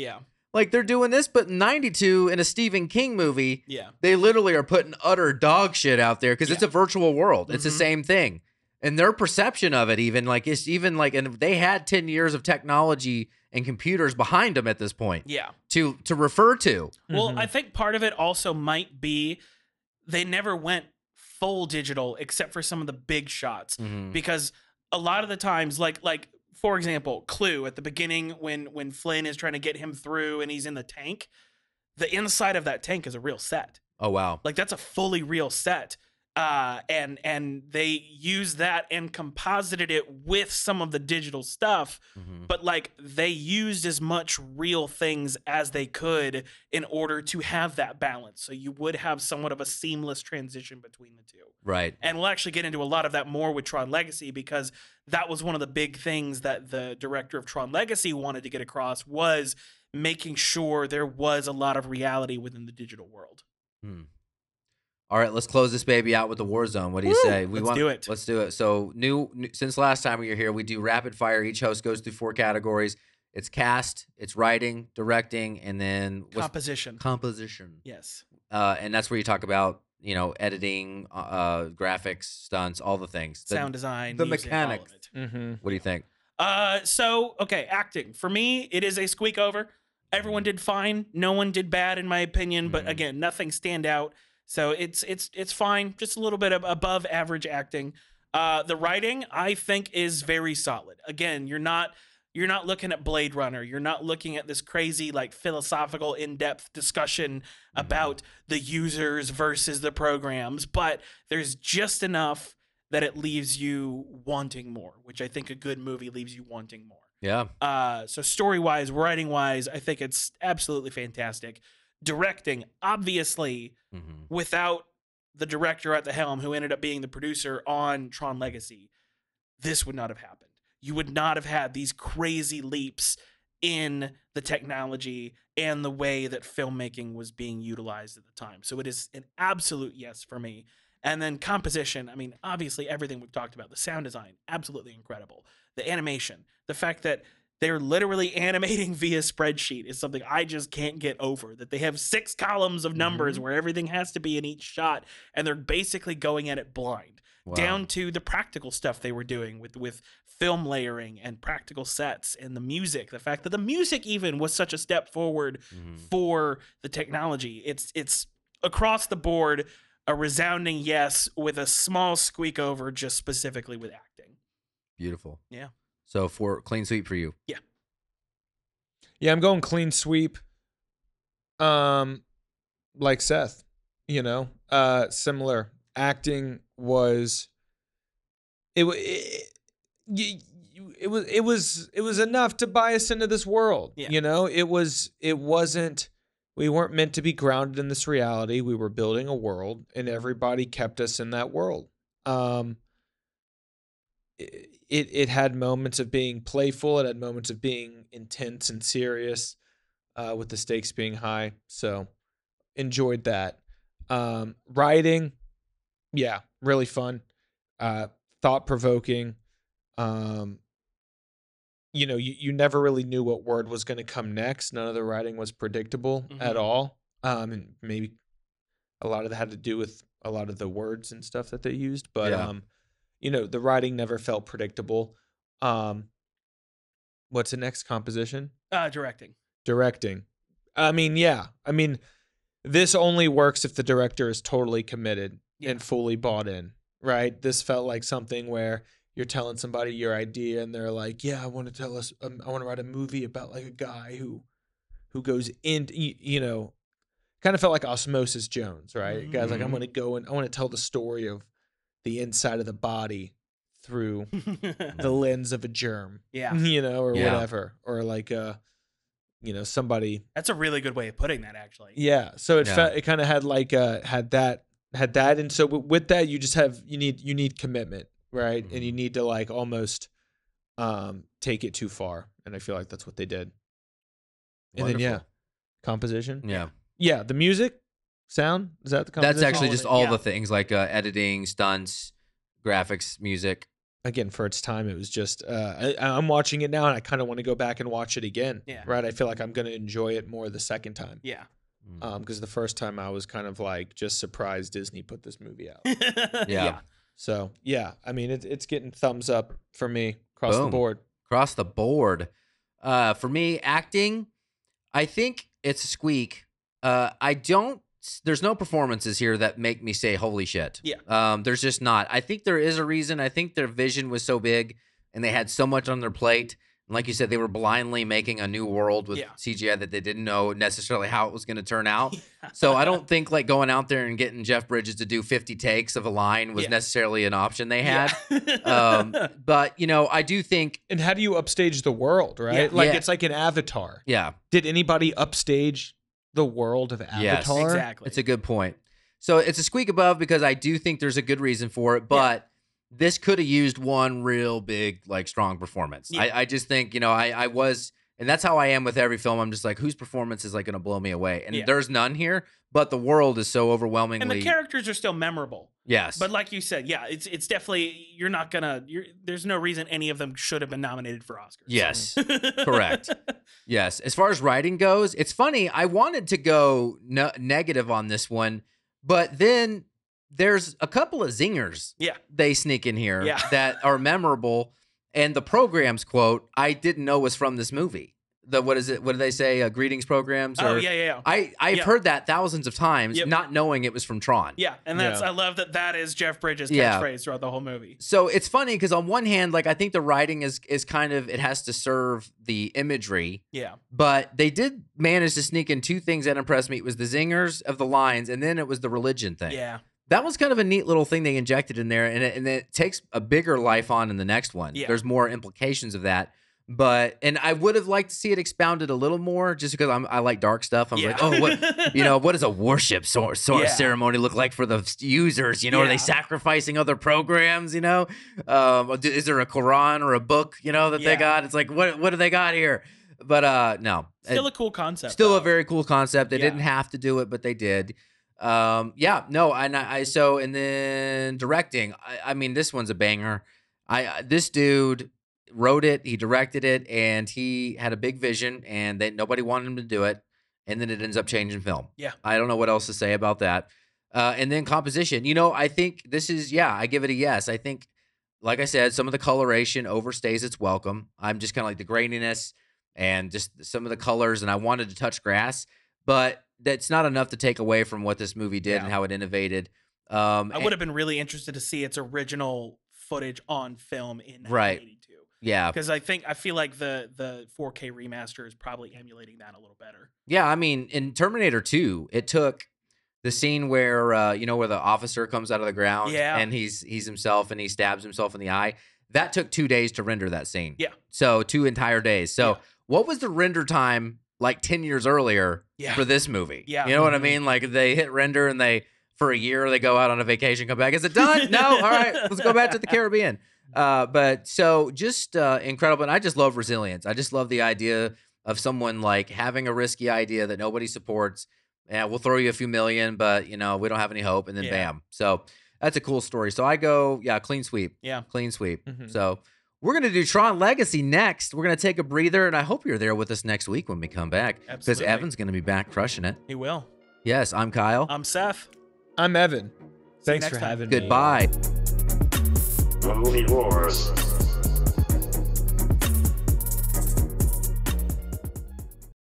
like they're doing this, but in 92 in a Stephen King movie, they literally are putting utter dog shit out there because it's a virtual world. It's the same thing. And their perception of it, and they had 10 years of technology and computers behind them at this point. To refer to. Well, I think part of it also might be they never went full digital except for some of the big shots, because a lot of the times, like for example, Clue at the beginning when Flynn is trying to get him through and he's in the tank, the inside of that tank is a real set. Oh wow! Like that's a fully real set. And they used that and composited it with some of the digital stuff, but like they used as much real things as they could in order to have that balance. So you would have somewhat of a seamless transition between the two. Right. And we'll actually get into a lot of that more with Tron Legacy, because that was one of the big things that the director of Tron Legacy wanted to get across, was making sure there was a lot of reality within the digital world. All right, let's close this baby out with the Warzone. What do you say? Let's do it. Let's do it. So new since last time we were here, we do rapid fire. Each host goes through 4 categories. It's cast, it's writing, directing, and then composition. Composition. Yes. And that's where you talk about, editing, graphics, stunts, all the things. Sound design, the music, mechanics. All of it. What do you think? Okay, acting. For me, it is a squeak over. Everyone did fine. No one did bad in my opinion, but again, nothing stand out. So it's fine, just a little bit above average acting. The writing, I think, is very solid. Again, you're not looking at Blade Runner. You're not looking at this crazy like philosophical in-depth discussion about the users versus the programs, but there's just enough that it leaves you wanting more, which I think a good movie leaves you wanting more. Yeah. So story-wise, writing-wise, I think it's absolutely fantastic. Directing, obviously, without the director at the helm, who ended up being the producer on Tron Legacy, this would not have happened. You would not have had these crazy leaps in the technology and the way that filmmaking was being utilized at the time. So it is an absolute yes for me. And then composition, I mean, obviously everything we've talked about, the sound design, absolutely incredible. The animation, the fact that they're literally animating via spreadsheet is something I just can't get over. That they have 6 columns of numbers where everything has to be in each shot, and they're basically going at it blind. Wow. Down to the practical stuff they were doing with film layering and practical sets, and the music. The fact that the music even was such a step forward for the technology. It's across the board a resounding yes, with a small squeak over just specifically with acting. Beautiful. Yeah. So for clean sweep for you. Yeah, I'm going clean sweep. Like Seth, similar. Acting was it was enough to buy us into this world. Yeah. It wasn't, we weren't meant to be grounded in this reality. We were building a world, and everybody kept us in that world. It had moments of being playful. It had moments of being intense and serious, with the stakes being high. So enjoyed that. Writing, yeah, really fun. Thought-provoking. You never really knew what word was going to come next. None of the writing was predictable at all. And maybe a lot of that had to do with a lot of the words and stuff that they used. But, the writing never felt predictable. What's the next composition? Directing. I mean, this only works if the director is totally committed and fully bought in, right? This felt like something where you're telling somebody your idea and they're like, yeah, I want to write a movie about like a guy who goes in, kind of felt like Osmosis Jones, right? Guy's like, I'm going to go and I want to tell the story of the inside of the body through the lens of a germ, whatever, or like somebody. That's a really good way of putting that, actually. Yeah, so it kind of had like had that, and so with that you need commitment, right? And you need to like almost take it too far. And I feel like that's what they did. And Wonderful. then composition. Yeah. The music, sound, is that the composition? That's actually just all the things like editing, stunts, graphics, music. Again, for its time, it was just I'm watching it now and I kind of want to go back and watch it again. Yeah. Right. I feel like I'm going to enjoy it more the second time. Yeah. Because the first time I was kind of like just surprised Disney put this movie out. Yeah. So I mean it's getting thumbs up for me across the board. Across the board. For me, acting, I think it's a squeak. There's no performances here that make me say, holy shit. Yeah. There's just not. I think there is a reason. I think their vision was so big and they had so much on their plate. And like you said, they were blindly making a new world with CGI that they didn't know necessarily how it was going to turn out. So I don't think like going out there and getting Jeff Bridges to do 50 takes of a line was necessarily an option they had. But, I do think. And how do you upstage the world, right? It's like an Avatar. Yeah. Did anybody upstage the world of Avatar? Yes, exactly. It's a good point. So it's a squeak above because I do think there's a good reason for it, but this could have used one real big, like, strong performance. Yeah. I just think, I was, and that's how I am with every film. I'm just like, whose performance is like going to blow me away? And there's none here, but the world is so overwhelmingly. And the characters are still memorable. Yes. But like you said, it's definitely, there's no reason any of them should have been nominated for Oscars. Yes. Correct. Yes. As far as writing goes, it's funny. I wanted to go negative on this one, but then there's a couple of zingers they sneak in here that are memorable. And the programs quote, I didn't know was from this movie. What is it? What do they say? Greetings programs? Oh, yeah. I've heard that thousands of times, not knowing it was from Tron. Yeah, and I love that is Jeff Bridges' catchphrase throughout the whole movie. So it's funny because on one hand, like I think the writing is kind of, it has to serve the imagery. Yeah. But they did manage to sneak in two things that impressed me. It was the zingers of the lines, and then it was the religion thing. Yeah. That was kind of a neat little thing they injected in there, and it takes a bigger life on in the next one. Yeah. There's more implications of that. And I would have liked to see it expounded a little more, just because I like dark stuff. I'm like, oh, what does a worship ceremony look like for the users? Are they sacrificing other programs? Is there a Quran or a book? That they got? It's like, what do they got here? But no, still a cool concept. Still a very cool concept. They didn't have to do it, but they did. And then directing. I mean, this one's a banger. This dude wrote it, he directed it, and he had a big vision, and nobody wanted him to do it, and then it ends up changing film. Yeah. I don't know what else to say about that. And then composition. I think this is, I give it a yes. I think, like I said, some of the coloration overstays its welcome. I'm just kind of like the graininess and just some of the colors, and I wanted to touch grass, but that's not enough to take away from what this movie did and how it innovated. I would have been really interested to see its original footage on film in 1982. Yeah, because I feel like the 4K remaster is probably emulating that a little better. Yeah, I mean, in Terminator 2, it took the scene where where the officer comes out of the ground and he's himself and he stabs himself in the eye. That took 2 days to render that scene. Yeah, so 2 entire days. So what was the render time like 10 years earlier for this movie? Yeah, you know what I mean? Like they hit render and for a year they go out on a vacation, come back. Is it done? No, all right, let's go back to the Caribbean. But so just incredible. And I just love resilience. I just love the idea of someone like having a risky idea that nobody supports. Yeah, we'll throw you a few million, but we don't have any hope. And then bam. So that's a cool story. So I go, clean sweep. Yeah. Clean sweep. Mm-hmm. So we're going to do Tron Legacy next. We're going to take a breather. And I hope you're there with us next week when we come back. Because Evan's going to be back crushing it. He will. Yes, I'm Kyle. I'm Seth. I'm Evan. Thanks for having me. Goodbye. The Movie Wars.